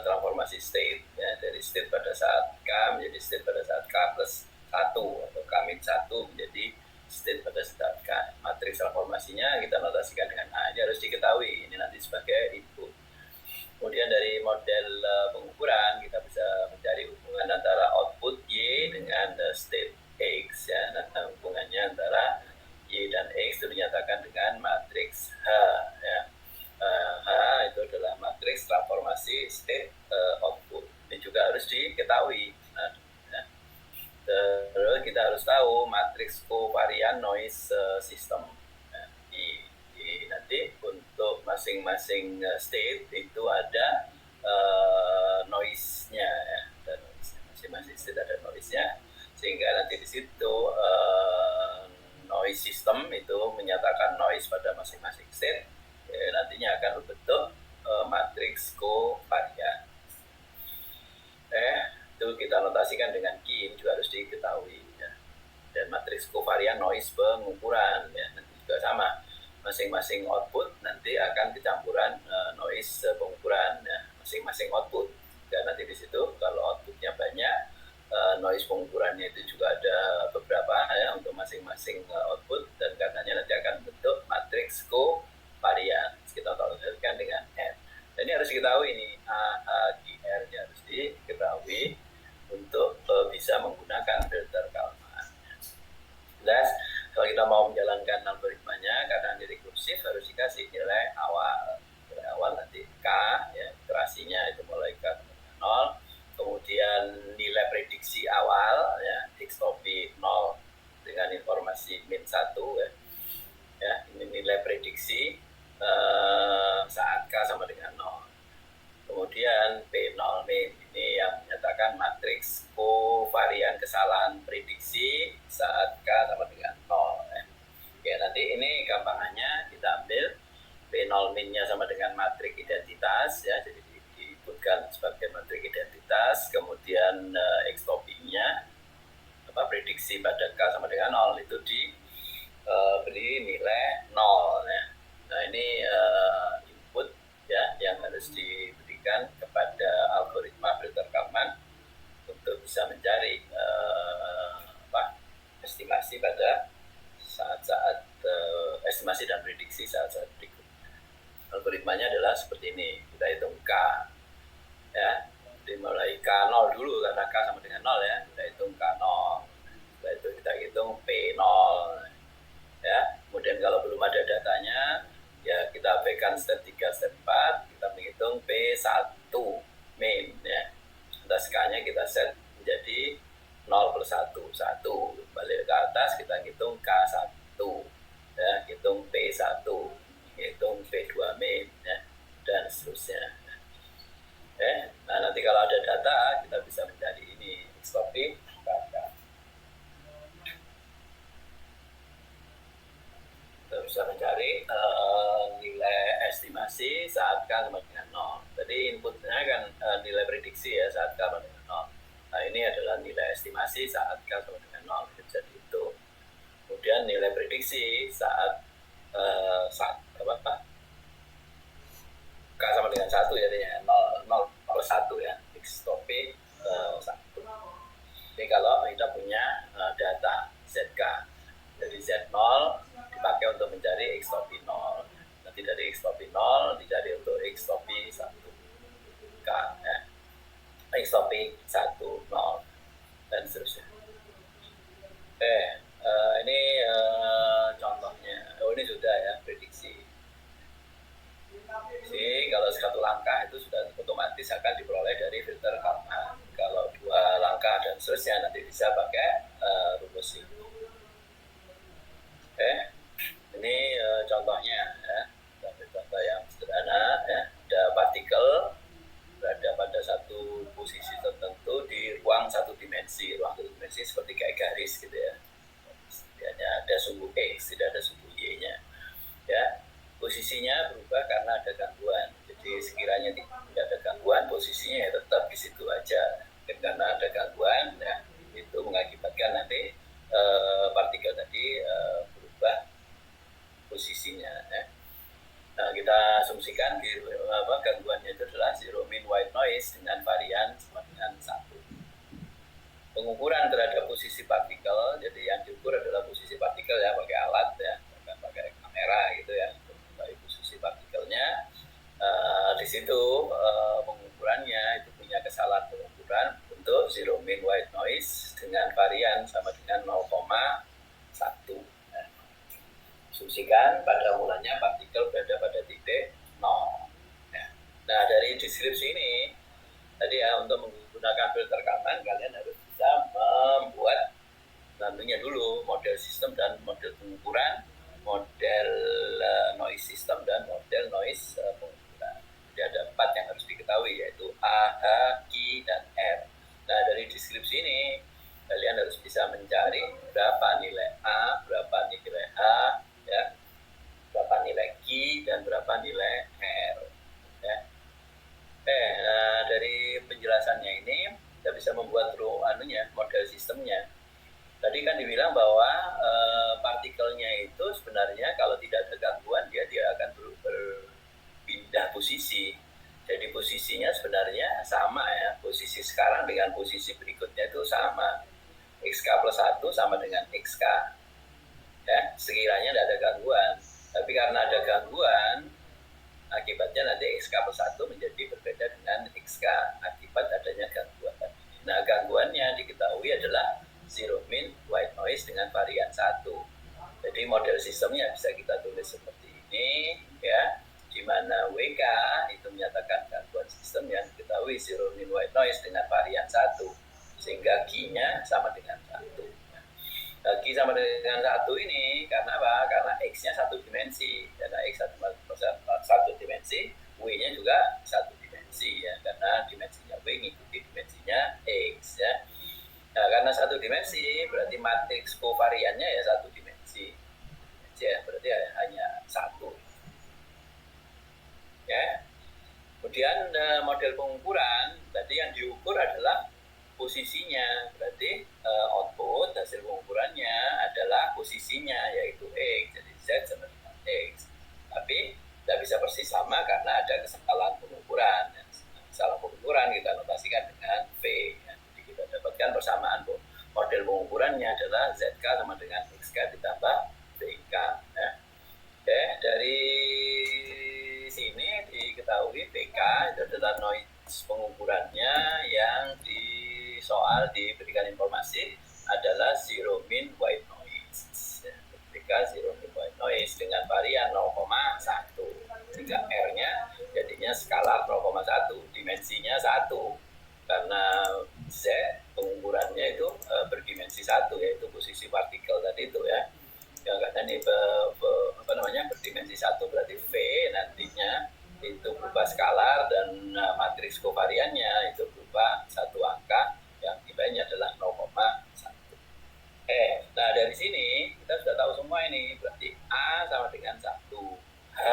D: transformasi state ya, dari state pada saat K menjadi state pada saat K plus 1 atau K min 1 menjadi state pada saat K. Matriks transformasinya kita notasikan dengan A. Ini harus diketahui, ini nanti sebagai input. Kemudian dari model pengukuran kita bisa mencari hubungan antara output Y dengan state X ya. Nah, hubungannya antara Y dan X itu dinyatakan dengan matriks H ya. H itu adalah matriks transformasi state output. Ini juga harus diketahui. Nah, ya. Terus kita harus tahu matriks covariant noise system. Nah, nanti untuk masing-masing state itu ada noise-nya ya. Masing-masing state ada noise-nya, sehingga nanti di situ noise system itu menyatakan noise pada masing-masing state. Nantinya akan berbentuk matriks covariant. Itu kita notasikan dengan Q, juga harus diketahui ya. Dan matriks covariant noise pengukuran ya, nanti juga sama. Masing-masing output nanti akan kecampuran noise pengukuran ya. Masing-masing output. Dan nanti di situ kalau outputnya banyak, noise pengukurannya itu juga ada beberapa ya untuk masing-masing output, dan katanya nanti akan bentuk matriks covariant. Kita tahukan dengan N. Dan ini harus diketahui, ini A-G-R-nya harus diketahui untuk bisa menggunakan filter Kalman. Jelas, kalau kita mau menjalankan algoritmanya, karena ini rekursif harus dikasih nilai awal. Nilai awal nanti K, ya, iterasinya itu mulai K 0. Kemudian nilai prediksi awal, ya, X topi 0 dengan informasi min 1, ya, ini nilai prediksi saat K sama dengan 0. Kemudian P0 min, ini yang menyatakan matriks covariant kesalahan prediksi saat K sama dengan 0. Ya, nanti ini gampangannya kita ambil P0 min-nya sama dengan matriks identitas, ya, jadi diinputkan sebagai matriks identitas, kemudian X topping-nya prediksi pada K sama dengan 0 itu diberi nilai 0 ya. Nah, ini input ya yang harus diberikan kepada algoritma filter Kalman untuk bisa mencari estimasi pada saat-saat
F: estimasi dan prediksi saat-saat berikut. Algoritmanya adalah seperti ini. Kita hitung K. Ya, dimulai K0 dulu karena K sama dengan 0 ya. Kita hitung K0. Setelah itu kita hitung P0. Ya, kemudian kalau belum ada datanya, ya kita abaikan step 3, step 4, kita menghitung P1 main ya. Atas K-nya kita set menjadi 0 plus 1, 1. Balik ke atas kita hitung K1 ya, hitung P1, hitung P2 main ya, dan seterusnya. Nah nanti kalau ada data kita bisa mencari ini XOP KK. Kita bisa mencari nilai estimasi saat K sama dengan 0. Tadi inputnya kan nilai prediksi ya saat K sama dengan 0. Nah ini adalah nilai estimasi saat K sama dengan 0. Ini bisa dihitung. Kemudian nilai prediksi saat K sama dengan 1 ya, 0 plus 1 ya, XOP 1. Jadi kalau kita punya data ZK, jadi Z0 dipakai untuk mencari XOP 0. Nanti dari XOP 0 dicari untuk XOP 1 K ya. XOP 1 0 dan seterusnya. Ini contohnya. Ini sudah ya prediksi. Jadi kalau satu langkah itu sudah otomatis akan diperoleh dari filter Kalman. Kalau 2 langkah dan seterusnya nanti bisa pakai rumus ini. Ini contohnya ya. Contoh yang sederhana ya. Ada partikel berada pada satu posisi tertentu di ruang satu dimensi. Ruang satu dimensi seperti kayak garis gitu ya. Hanya ada sumbu X, tidak ada sumbu Y-nya. Ya, posisinya berubah karena ada gangguan. Jadi sekiranya tidak ada gangguan, posisinya ya tetap di situ aja. Karena ada gangguan, ya, itu mengakibatkan nanti partikel tadi berubah posisinya. Ya. Nah, kita asumsikan gangguannya itu adalah zero mean white noise dengan varian sama dengan 1. Pengukuran terhadap posisi partikel, jadi yang diukur adalah posisi partikel ya, pakai alat ya, bukan pakai kamera gitu ya, untuk mengetahui posisi partikelnya. Di situ pengukurannya itu punya kesalahan pengukuran untuk zero mean white noise dengan varian sama dengan 0,1. Asumsikan pada mulanya partikel berada pada titik 0. Nah dari deskripsi ini tadi ya, untuk menggunakan filter Kalman kalian harus bisa membuat nantinya dulu model sistem dan model pengukuran, model noise system dan model noise pengukuran. Jadi ada 4 yang harus diketahui, yaitu A, H, Q, dan R. Nah dari deskripsi ini kalian harus bisa mencari berapa nilai A, berapa nilai H, ya, berapa nilai Q, dan berapa nilai R. Ya. Dari penjelasannya ini kita bisa membuat model sistemnya. Tadi kan dibilang bahwa partikelnya itu sebenarnya kalau tidak ada gangguan dia akan berpindah posisi. Jadi posisinya sebenarnya sama ya. Posisi sekarang dengan posisi berikutnya itu sama. XK plus 1 sama dengan XK. Ya, sekiranya tidak ada gangguan. Tapi karena ada gangguan, akibatnya nanti XK plus 1 menjadi berbeda dengan XK akibat adanya gangguan tadi. Nah, gangguannya diketahui adalah zero mean white noise dengan varian 1. Jadi model sistemnya bisa kita tulis seperti ini ya, di mana WK itu menyatakan gangguan sistem yang diketahui zero mean white noise dengan varian 1, sehingga Q-nya sama dengan 1. Nah, Q sama dengan 1 ini karena apa? Karena X-nya satu dimensi. Karena X satu dimensi, W-nya juga satu dimensi ya. Karena dimensinya W mengikuti dimensinya X ya. Nah, karena satu dimensi berarti matriks kovariannya ya satu dimensi. Ya, berarti hanya 1. Ya. Kemudian model pengukuran tadi yang diukur adalah posisinya, berarti output hasil pengukurannya adalah posisinya, yaitu X, jadi Z sama dengan X. Tapi tidak bisa persis sama karena ada kesalahan pengukuran. Kesalahan pengukuran kita notasikan dengan V. Ya. Jadi kita dapatkan persamaan model pengukurannya adalah ZK sama dengan XK ditambah VK. Ya. Oke,
D: pengukurannya yang di soal diberikan informasi adalah zero mean white noise. Ketika zero mean white noise dengan varian 0,1, jika R-nya jadinya skalar 0,1, dimensinya 1, karena Z pengukurannya itu berdimensi 1, yaitu posisi partikel tadi itu ya. Karena ini berdimensi 1 berarti V nantinya itu berupa skalar dan matriks kovariannya itu berupa satu angka yang nilainya adalah 0,1. Nah dari sini kita sudah tahu semua ini, berarti A sama dengan 1, H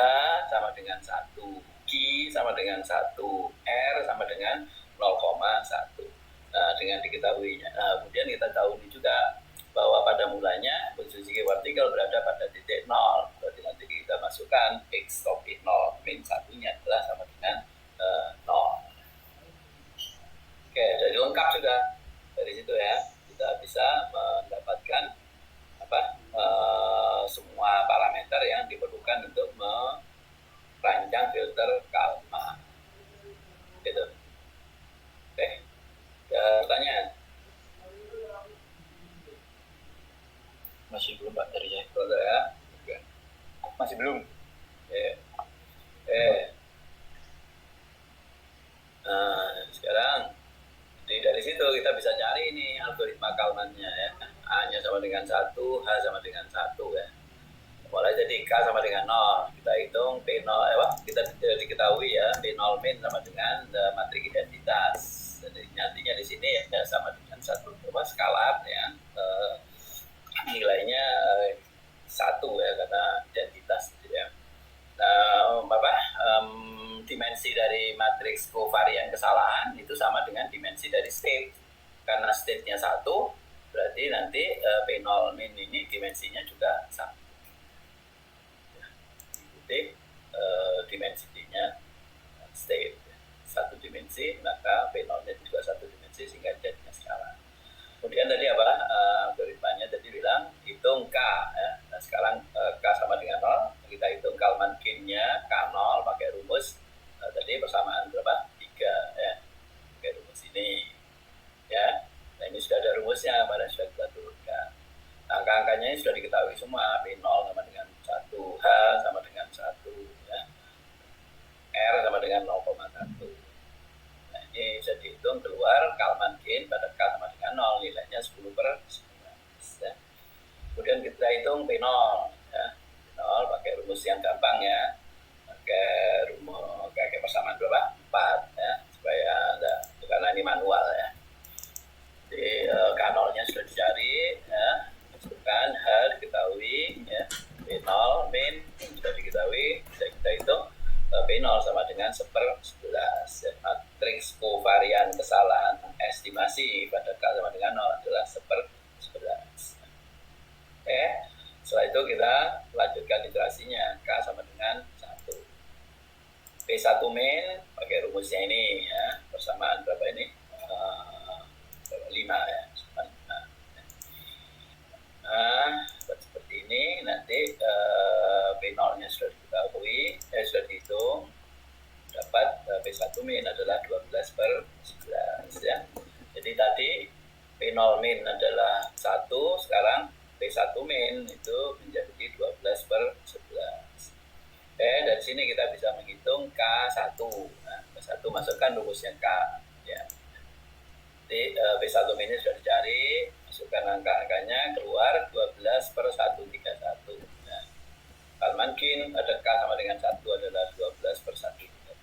D: sama dengan 1, Q sama dengan 1, R sama dengan 0,1. Nah dengan diketahuinya, kemudian kita tahu ini juga bahwa pada mulanya posisi partikel berada pada titik 0, berarti nanti kita masukkan X topik 0 min 1-nya adalah sama dengan 0. Oke, jadi lengkap sudah dari situ ya, kita bisa mendapatkan semua parameter yang diperlukan untuk merancang filter Kalman. Gitu. Oke, ada pertanyaan?
G: Masih belum Pak dari saya.
D: Boleh ya? Oke.
G: Masih belum.
D: Nah, sekarang dari situ kita bisa cari ini algoritma Kalmannya ya. A-nya sama dengan 1, H sama dengan 1 ya. Mulai jadi K sama dengan 0. Kita hitung P0 kita diketahui ya, P0 min sama dengan matriks identitas. Jadi nantinya di sini ya sama dengan 1 skalar ya. Nilainya 1 ya karena identitas gitu ya. Dimensi dari matriks kovarian kesalahan itu sama dengan dimensi dari state. Karena state-nya 1, berarti nanti P0 min ini dimensinya juga 1. Jadi dimensinya state 1 dimensi, maka P0-nya juga 1 dimensi sehingga jadinya skala. Kemudian tadi algoritmanya tadi bilang hitung K ya. Nah sekarang K sama dengan 0, kita hitung Kalman K-nya K0 pakai rumus tadi persamaan berapa? 3 ya. Pakai rumus ini ya. Nah ini sudah ada rumusnya, pada sudah kita turunkan. Angka-angkanya sudah diketahui semua, P0 sama dengan 1, H sama dengan 1 ya. R sama dengan 0,1. Ini bisa dihitung keluar Kalman gain pada K sama dengan 0, nilainya 10/11 ya. Kemudian kita hitung P0 ya. P0 pakai rumus yang gampang ya, pakai persamaan berapa? 4 ya, supaya karena ini manual ya. Jadi K0 nya sudah dicari ya, masukkan H diketahui ya, P0 min sudah diketahui, bisa kita hitung P0 sama dengan 1/11 ya. Matriks kovarian kesalahan estimasi pada K sama dengan 0 adalah 1/11. Setelah itu kita lanjutkan iterasinya, K sama dengan 1. P1 min pakai rumusnya ini ya, persamaan berapa ini? 5 ya, 5. Nah, seperti ini nanti P0-nya sudah diketahui, sudah dihitung, dapat P1 min adalah 12/11 ya. Jadi tadi P0 min adalah 1, sekarang P1 min itu menjadi 12/11. Dari sini kita bisa menghitung K1. Nah, K1 masukkan rumusnya K ya. Jadi P1 min ini sudah dicari, masukkan angka-angkanya, keluar 12/131 ya. Kalman gain pada K sama dengan 1 adalah 12/131 ya.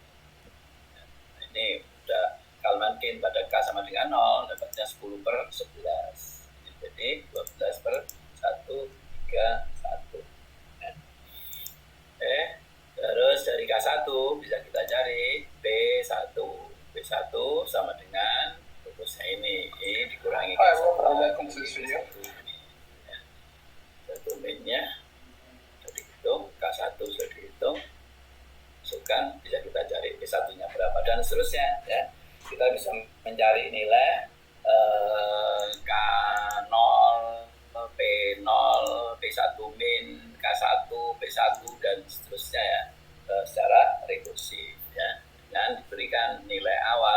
D: Nah, ini sudah Kalman gain pada K sama dengan 0, dapatnya 10/11. Jadi 12/131 ya. Terus dari K1 bisa kita cari P1. P1 sama dengan rumusnya ini dikurangi K1. Satu minnya sudah dihitung, K1 sudah dihitung, masukkan, bisa kita cari P1-nya berapa dan seterusnya ya. Kita bisa mencari nilai K0, P0, P1 min, K1, P1 dan seterusnya ya, secara rekursif ya, dengan diberikan nilai awal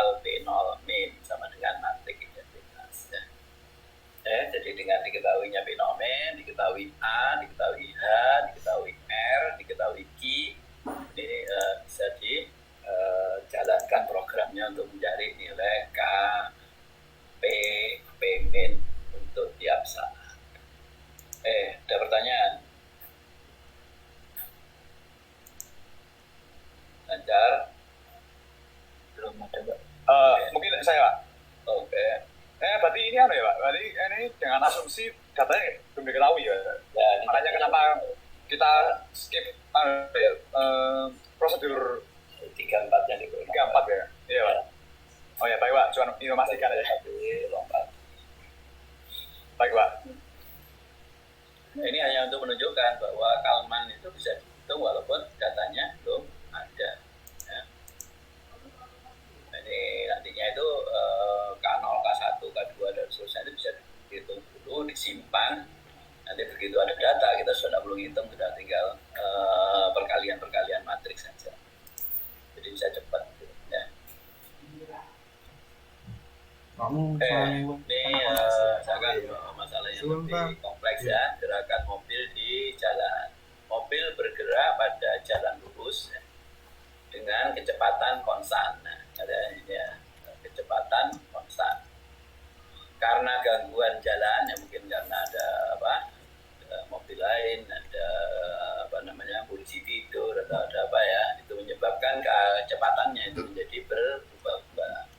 A: ini dengan asumsi datanya belum diketahui ya.
F: Ya,
A: Makanya kenapa kita skip prosedur
F: 34 yang diberi
A: 34 ya. Iya Pak. Oh ya baik Pak, cuma informasikan aja.
F: lompat.
A: Baik Pak.
F: Ini hanya untuk menunjukkan bahwa Kalman itu bisa dihitung walaupun datanya belum ada. Ya. Ini nantinya itu K0, K1, K2 dan seterusnya itu bisa dihitung dulu, disimpan. Nanti begitu ada data kita sudah perlu hitung, sudah tinggal perkalian matriks saja. Jadi bisa cepat. Ya. Ini saya akan masalah yang lebih kompleks ya, gerakan mobil di jalan. Mobil bergerak pada jalan lurus ya, dengan kecepatan konstan. Nah, ada ini ya, kecepatan konstan. Karena gangguan jalan ya, mungkin karena ada mobil lain, ada polisi tidur atau ada apa ya, itu menyebabkan kecepatannya itu menjadi berubah-ubah.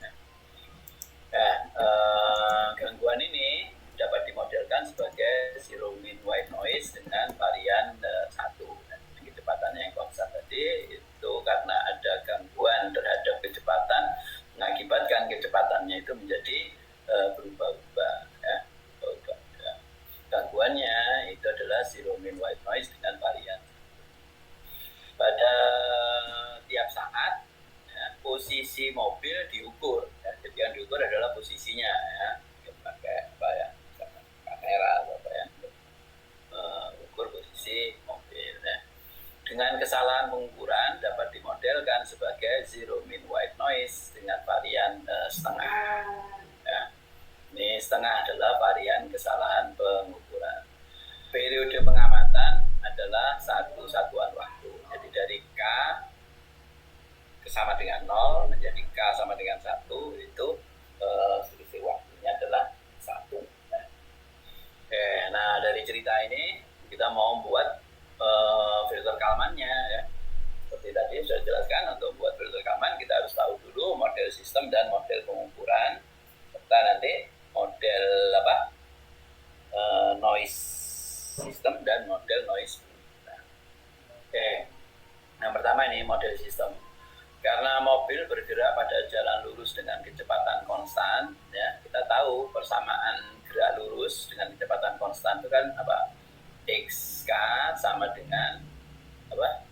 F: Gangguan ini dapat dimodelkan sebagai zero mean white noise dengan varian 1. Kecepatannya yang konstan tadi itu karena ada gangguan terhadap kecepatan mengakibatkan kecepatannya itu menjadi berubah-ubah. Ya. Gangguannya itu adalah zero mean white noise dengan varian. Pada tiap saat posisi mobil diukur. Ya. Jadi yang diukur adalah posisinya, ya. Pakai kamera atau ukur posisi mobil. Ya. Dengan kesalahan pengukuran dapat dimodelkan sebagai zero mean white noise dengan varian setengah. Ya. Ini setengah adalah varian kesalahan pengukuran. Periode pengamatan adalah satu satuan waktu. Jadi dari K sama dengan 0 menjadi K sama dengan 1 itu selisih waktunya adalah 1. Nah dari cerita ini kita mau membuat filter Kalmannya ya. Seperti tadi sudah jelaskan, untuk membuat filter Kalman kita harus tahu dulu model sistem dan model pengukuran serta nanti model noise system dan model noise pengukuran. Yang pertama ini model sistem. Karena mobil bergerak pada jalan lurus dengan kecepatan konstan, ya, kita tahu persamaan gerak lurus dengan kecepatan konstan itu kan apa? XK sama dengan apa?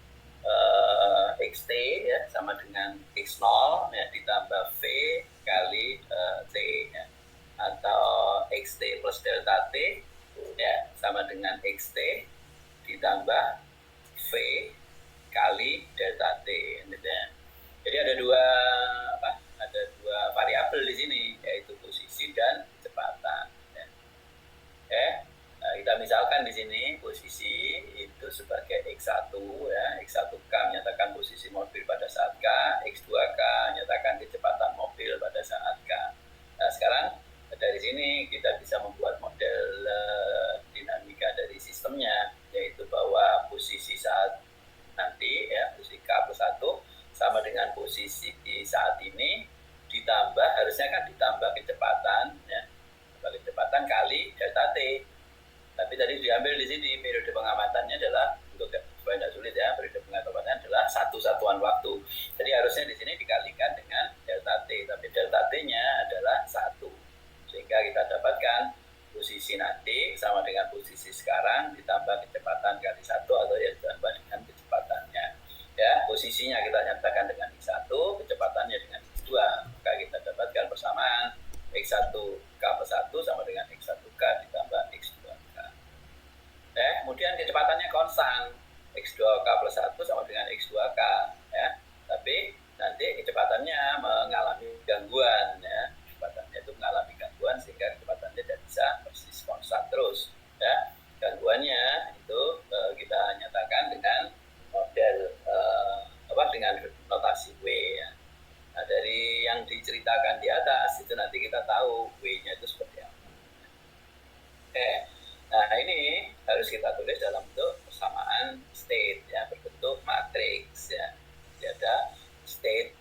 F: XT ya, sama dengan X0 ya, ditambah V kali T ya. Atau XT plus delta T ya, sama dengan XT ditambah V kali delta T gitu ya. Jadi ada dua variabel di sini, yaitu posisi dan kecepatan. Nah, kita misalkan di sini posisi itu sebagai X1 ya, X1K menyatakan posisi mobil pada saat K, X2K menyatakan kecepatan mobil pada saat K. Nah, sekarang dari sini kita bisa membuat model dinamika dari sistemnya, yaitu bahwa posisi saat nanti ya, posisi K plus 1 sama dengan posisi di saat ini ditambah, harusnya kan ditambah kecepatan ya, kecepatan kali delta T. Tapi tadi diambil di sini periode pengamatannya adalah, untuk supaya tidak sulit ya, periode pengamatannya adalah satu satuan waktu. Jadi harusnya di sini dikalikan dengan delta T, tapi delta T-nya adalah 1. Sehingga kita dapatkan posisi nanti sama dengan posisi sekarang ditambah kecepatan kali 1 atau ya ditambah dengan kecepatannya. Ya, posisinya kita nyatakan dengan X1, kecepatannya dengan X2. Maka kita dapatkan persamaan X1K plus 1 sama dengan X1K ditambah X2K. Kemudian kecepatannya konstan, X2K plus 1 sama dengan X2K. Ya. Tapi nanti kecepatannya mengalami gangguan. Ya. Kecepatannya itu mengalami gangguan sehingga kecepatannya tidak bisa persis konstan terus. Ya. Gangguannya itu kita nyatakan dengan model dengan notasi W ya. Nah, dari yang diceritakan di atas itu nanti kita tahu W-nya itu seperti apa. Nah ini harus kita tulis dalam bentuk persamaan state ya, berbentuk matriks ya. Jadi ada state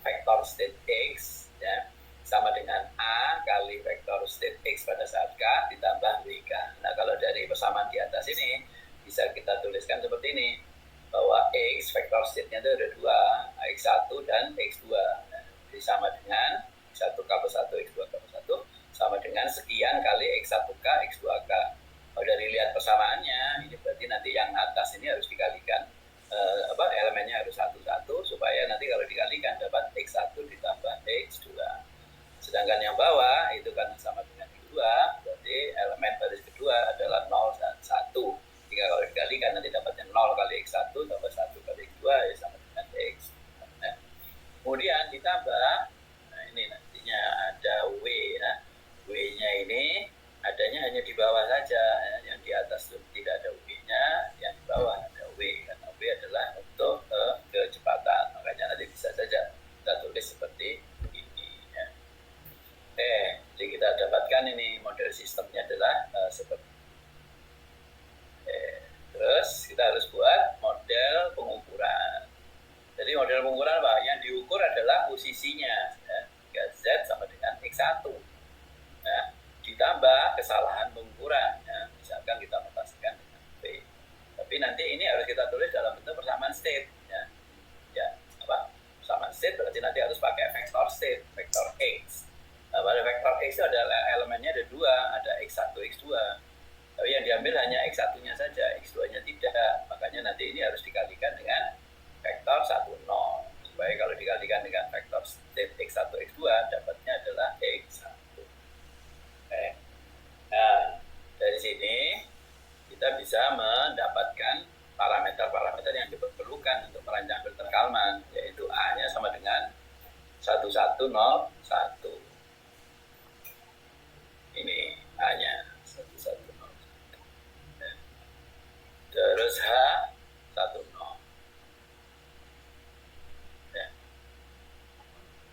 F: vektor state X ya, sama dengan A kali vektor state X pada saat K kita tuliskan seperti ini, bahwa X vektor state-nya itu ada dua, X1 dan X2. Nah, jadi sama dengan X1 kapus 1, X2 kapus 1 sama dengan sekian kali X1K, X2K. Kalau dari lihat persamaannya, ini berarti nanti yang atas ini harus dikalikan, elemennya harus satu-satu, supaya nanti kalau dikalikan dapat X1 ditambah X2. Sedangkan yang bawah itu kan sama dengan X2, berarti elemen baris kedua adalah 0 dan 1. Jika kalau dikalikan nanti dapatnya 0 kali X1 tambah 1 kali X2 ya sama dengan X. Nah, kemudian ditambah, nah ini nantinya ada W ya. W-nya ini adanya hanya di bawah saja, ya. Yang di atas itu tidak ada W-nya, yang di bawah ada W, karena W adalah untuk kecepatan, makanya nanti bisa saja kita tulis seperti ini ya. Jadi kita dapatkan ini model sistemnya adalah seperti terus kita harus buat model pengukuran. Jadi model pengukuran apa? Yang diukur adalah posisinya ya. Z sama dengan X1 ya. Ditambah kesalahan pengukuran ya. Misalkan kita mutasikan dengan P. Tapi nanti ini harus kita tulis dalam bentuk persamaan state ya. Ya, apa? Persamaan state berarti nanti harus pakai vektor state, vektor X. Nah, pada vektor X itu ada elemennya ada dua, ada X1, X2. Tapi yang diambil hanya X1-nya saja, X2-nya tidak. Makanya nanti ini harus dikalikan dengan vektor 1, 0. Supaya kalau dikalikan dengan vektor state X1, X2, dapatnya adalah X1. Nah, dari sini kita bisa mendapatkan parameter-parameter yang diperlukan untuk merancang filter Kalman, yaitu A-nya sama dengan 1101. Ini A-nya 1101. Terus H10 ya.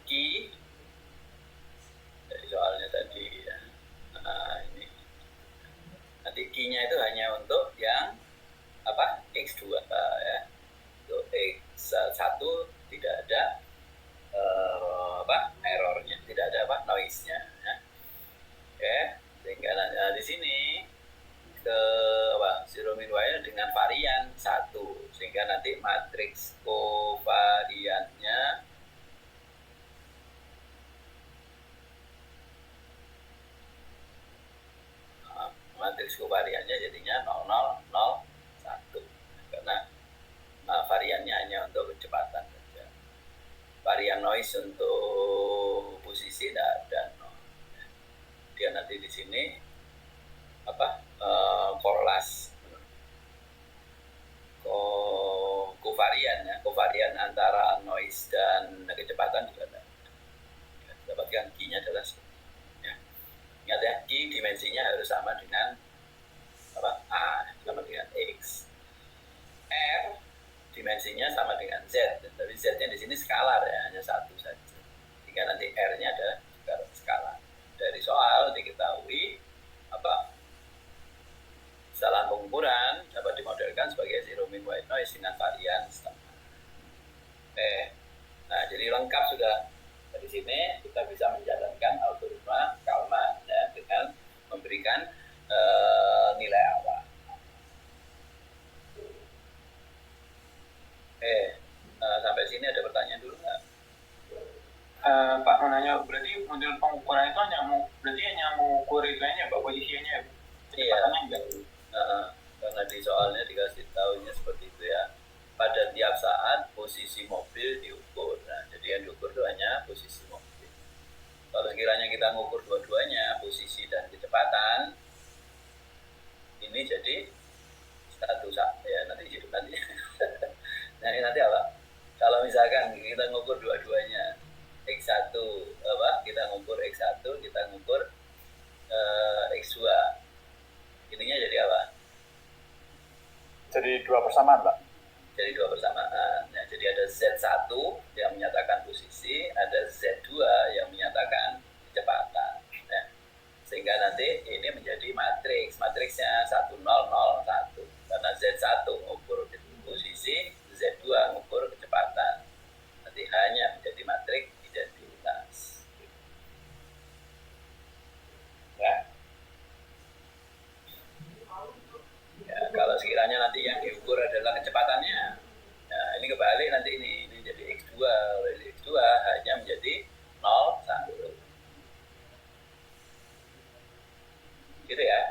F: Q dari soalnya tadi ya. Nah, ini nanti Q-nya itu hanya untuk yang apa X2 ya. Untuk X1 tidak ada errornya, tidak ada noise-nya ya. Oke, sehingga di sini ke zero min y dengan varian 1, sehingga nanti matriks kovariannya jadinya 00, 01 karena variannya hanya untuk kecepatan saja. Varian noise untuk posisi tidak ada. Dia nanti di sini korelasi kovarian ya, kovarian antara noise dan kecepatan juga ada. Dapatkan Q-nya adalah ya. Ingat ya, Q dimensinya harus sama dengan A sama dengan X. R dimensinya sama dengan Z, tapi Z-nya di sini skalar ya, hanya satu saja. Jika nanti R-nya ada skalar. Dari soal diketahui kesalahan pengukuran dapat dimodelkan sebagai zero min white noise dengan varian setengah. Nah, jadi lengkap sudah. Dari sini kita bisa menjalankan algoritma Kalman ya, dengan memberikan nilai awal. Sampai sini ada pertanyaan dulu nggak?
H: Pak mau nanya, berarti model pengukuran itu hanya mengukur itu aja Pak, posisinya?
F: Iya. Karena di soalnya dikasih tahunya seperti itu ya. Pada tiap saat posisi mobil diukur. Nah, jadi yang diukur itu hanya posisi mobil. Kalau sekiranya kita mengukur dua-duanya, posisi dan kecepatan, ini jadi satu ya nanti hidup nanti. Nah, ini nanti apa? Kalau misalkan kita mengukur dua-duanya, X1 kita mengukur X1, kita mengukur X2. Ininya jadi apa?
A: Jadi dua persamaan, Pak.
F: Jadi dua persamaan. Nah, jadi ada Z1 yang menyatakan posisi, ada Z2 yang menyatakan kecepatan. Nah, sehingga nanti ini menjadi matriks. Matriksnya 1001. Karena Z1 mengukur posisi, Z2 mengukur kecepatan. Nanti hanya menjadi matriks identitas. Ya. Ya, kalau sekiranya nanti yang
D: 2, oleh X2 hanya menjadi 0, 1. Gitu ya.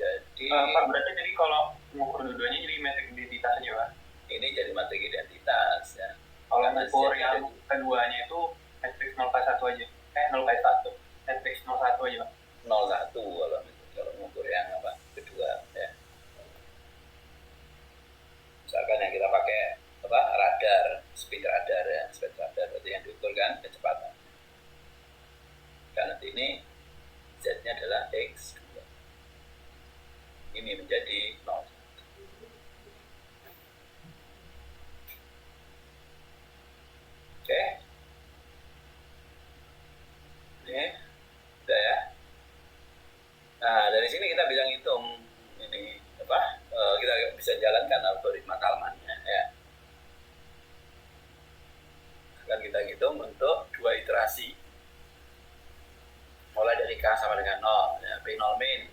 D: Jadi
H: Pak, berarti jadi kalau mengukur dua-duanya jadi metrik identitas aja, Pak?
D: Ini jadi matrik identitas ya.
H: Kalau mengukur yang keduanya itu matriks 0K1 aja. 0K1. Matriks 01 aja, Pak.
D: 01 kalau mengukur yang apa? Kedua ya. Misalkan yang kita pakai apa? Radar, speed radar ya. Speed radar berarti yang diukur kan kecepatan. Karena ini Z-nya adalah X2. Ini menjadi 0. Oke. Ini udah ya. Nah, dari sini kita bisa ngitung ini apa? Kita bisa jalankan algoritma Kalmannya ya. Akan kita hitung untuk 2 iterasi. Mulai dari K sama dengan 0 ya. P0 min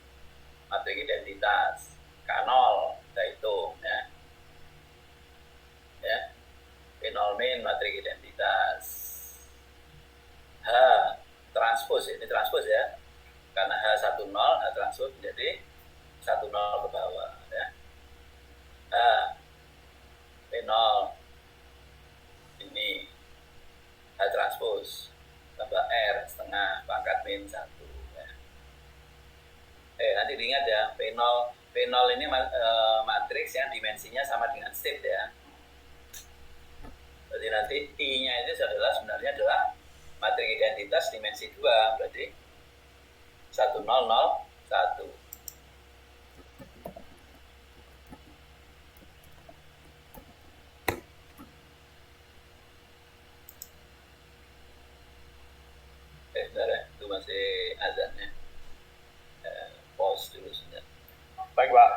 D: matrik identitas K0 kita hitung ya. Ya. P0 min matrik identitas H transpose, ini transpose ya, karena H10 H transpose menjadi 10 ke bawah ya. H P0 ini H transpose tambah R setengah pangkat min 1 ya. Nanti diingat ya, P0 ini matriks yang dimensinya sama dengan state ya. Berarti nanti I-nya itu sebenarnya adalah matrik identitas dimensi 2, berarti 1001. Bentar ya, itu masih azannya. Pause dulu sebentar.
A: Baik, Pak.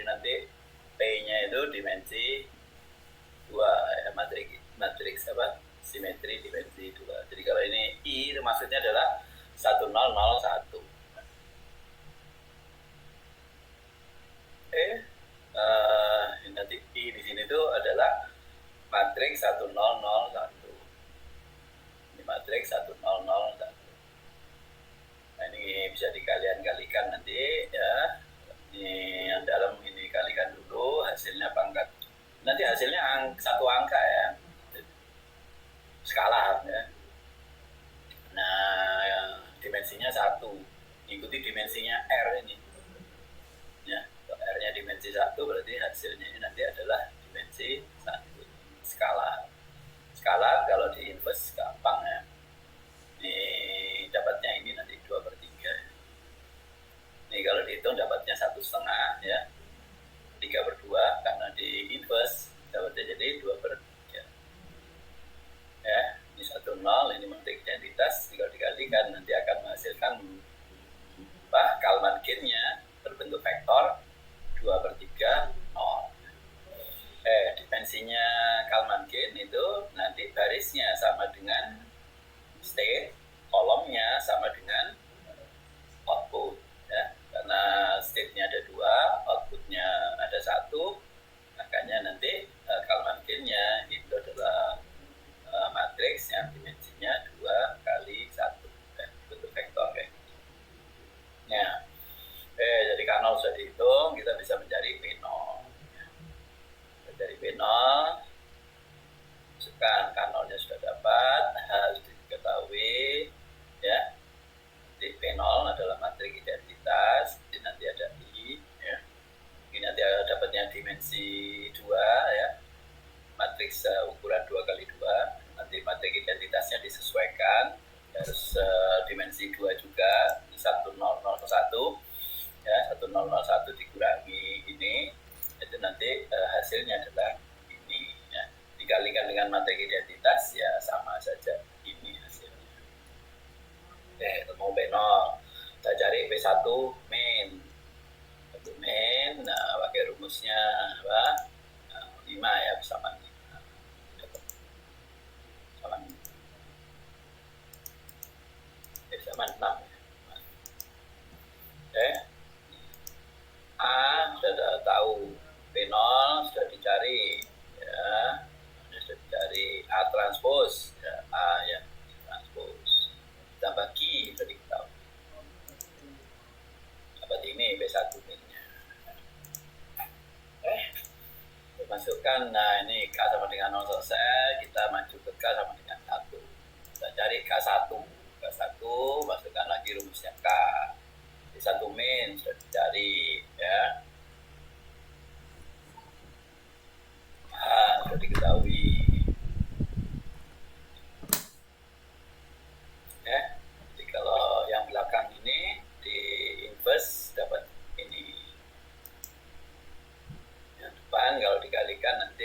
D: Jadi nanti P-nya itu dimensi 2 ya, matriks apa? Simetri dimensi 2. Jadi kalau ini I itu maksudnya adalah 1001. Nanti I di sini itu adalah matriks 1001. Ini matriks 1001. Nah, ini bisa dikalikan nanti ya. Ini yang dalam ini kalikan dulu hasilnya pangkat. Nanti hasilnya satu angka ya. Skala ya. Nah, dimensinya 1. Ikuti dimensinya R ini. Ya, R-nya dimensi 1 berarti hasilnya ini nanti adalah dimensi 1. Skala kalau di inverse gampang ya. Ini dapatnya ini nanti 2/3. Ini kalau dihitung dapatnya 1,5 ya. 3/2 karena di inverse dapatnya jadi 2/3. Ya, ini 1,0, ini matrik identitas, kalau dikalikan nanti akan menghasilkan Kalman-Gain-nya berbentuk vektor 2/3 0. Dimensinya Kalman-Gain itu nanti barisnya sama dengan state, kolomnya sama dengan output ya. Karena state-nya ada 2, output-nya ada 1, makanya nanti Kalman-Gain-nya itu adalah matriks yang dimensinya 2 kali 1 bentuk vektor kayak gitu. Nah, jadi K0 sudah dihitung, kita bisa mencari P0. Dari P0 masukkan K0-nya sudah dapat, harus diketahui ya. Di P0 adalah matrik identitas, jadi nanti ada I ya. Ini nanti dapatnya dimensi 2 ya. Matriks ukuran 2x2. Nanti matrik identitasnya disesuaikan, harus dimensi 2 juga, 1001 ya, 1001 dikurangi ini, itu nanti hasilnya adalah ini ya. Dikalikan dengan matrik identitas ya sama saja ini hasilnya. Ketemu P0, kita cari P1 main. Nah, pakai rumusnya apa? 5 ya, bersama 5. Sama 6 A sudah tahu, P0 sudah dicari ya, sudah dicari A transpose ya, A ya transpose, kita bagi sudah diketahui dapat ini P1 nya masukkan. Nah, ini K sama dengan 0 selesai, kita maju ke K sama dengan 1, kita cari K1, masukkan lagi rumusnya K. P1 main sudah dicari ya, sudah diketahui ya. Jadi kalau yang belakang ini di inverse dapat ini, yang depan kalau dikalikan nanti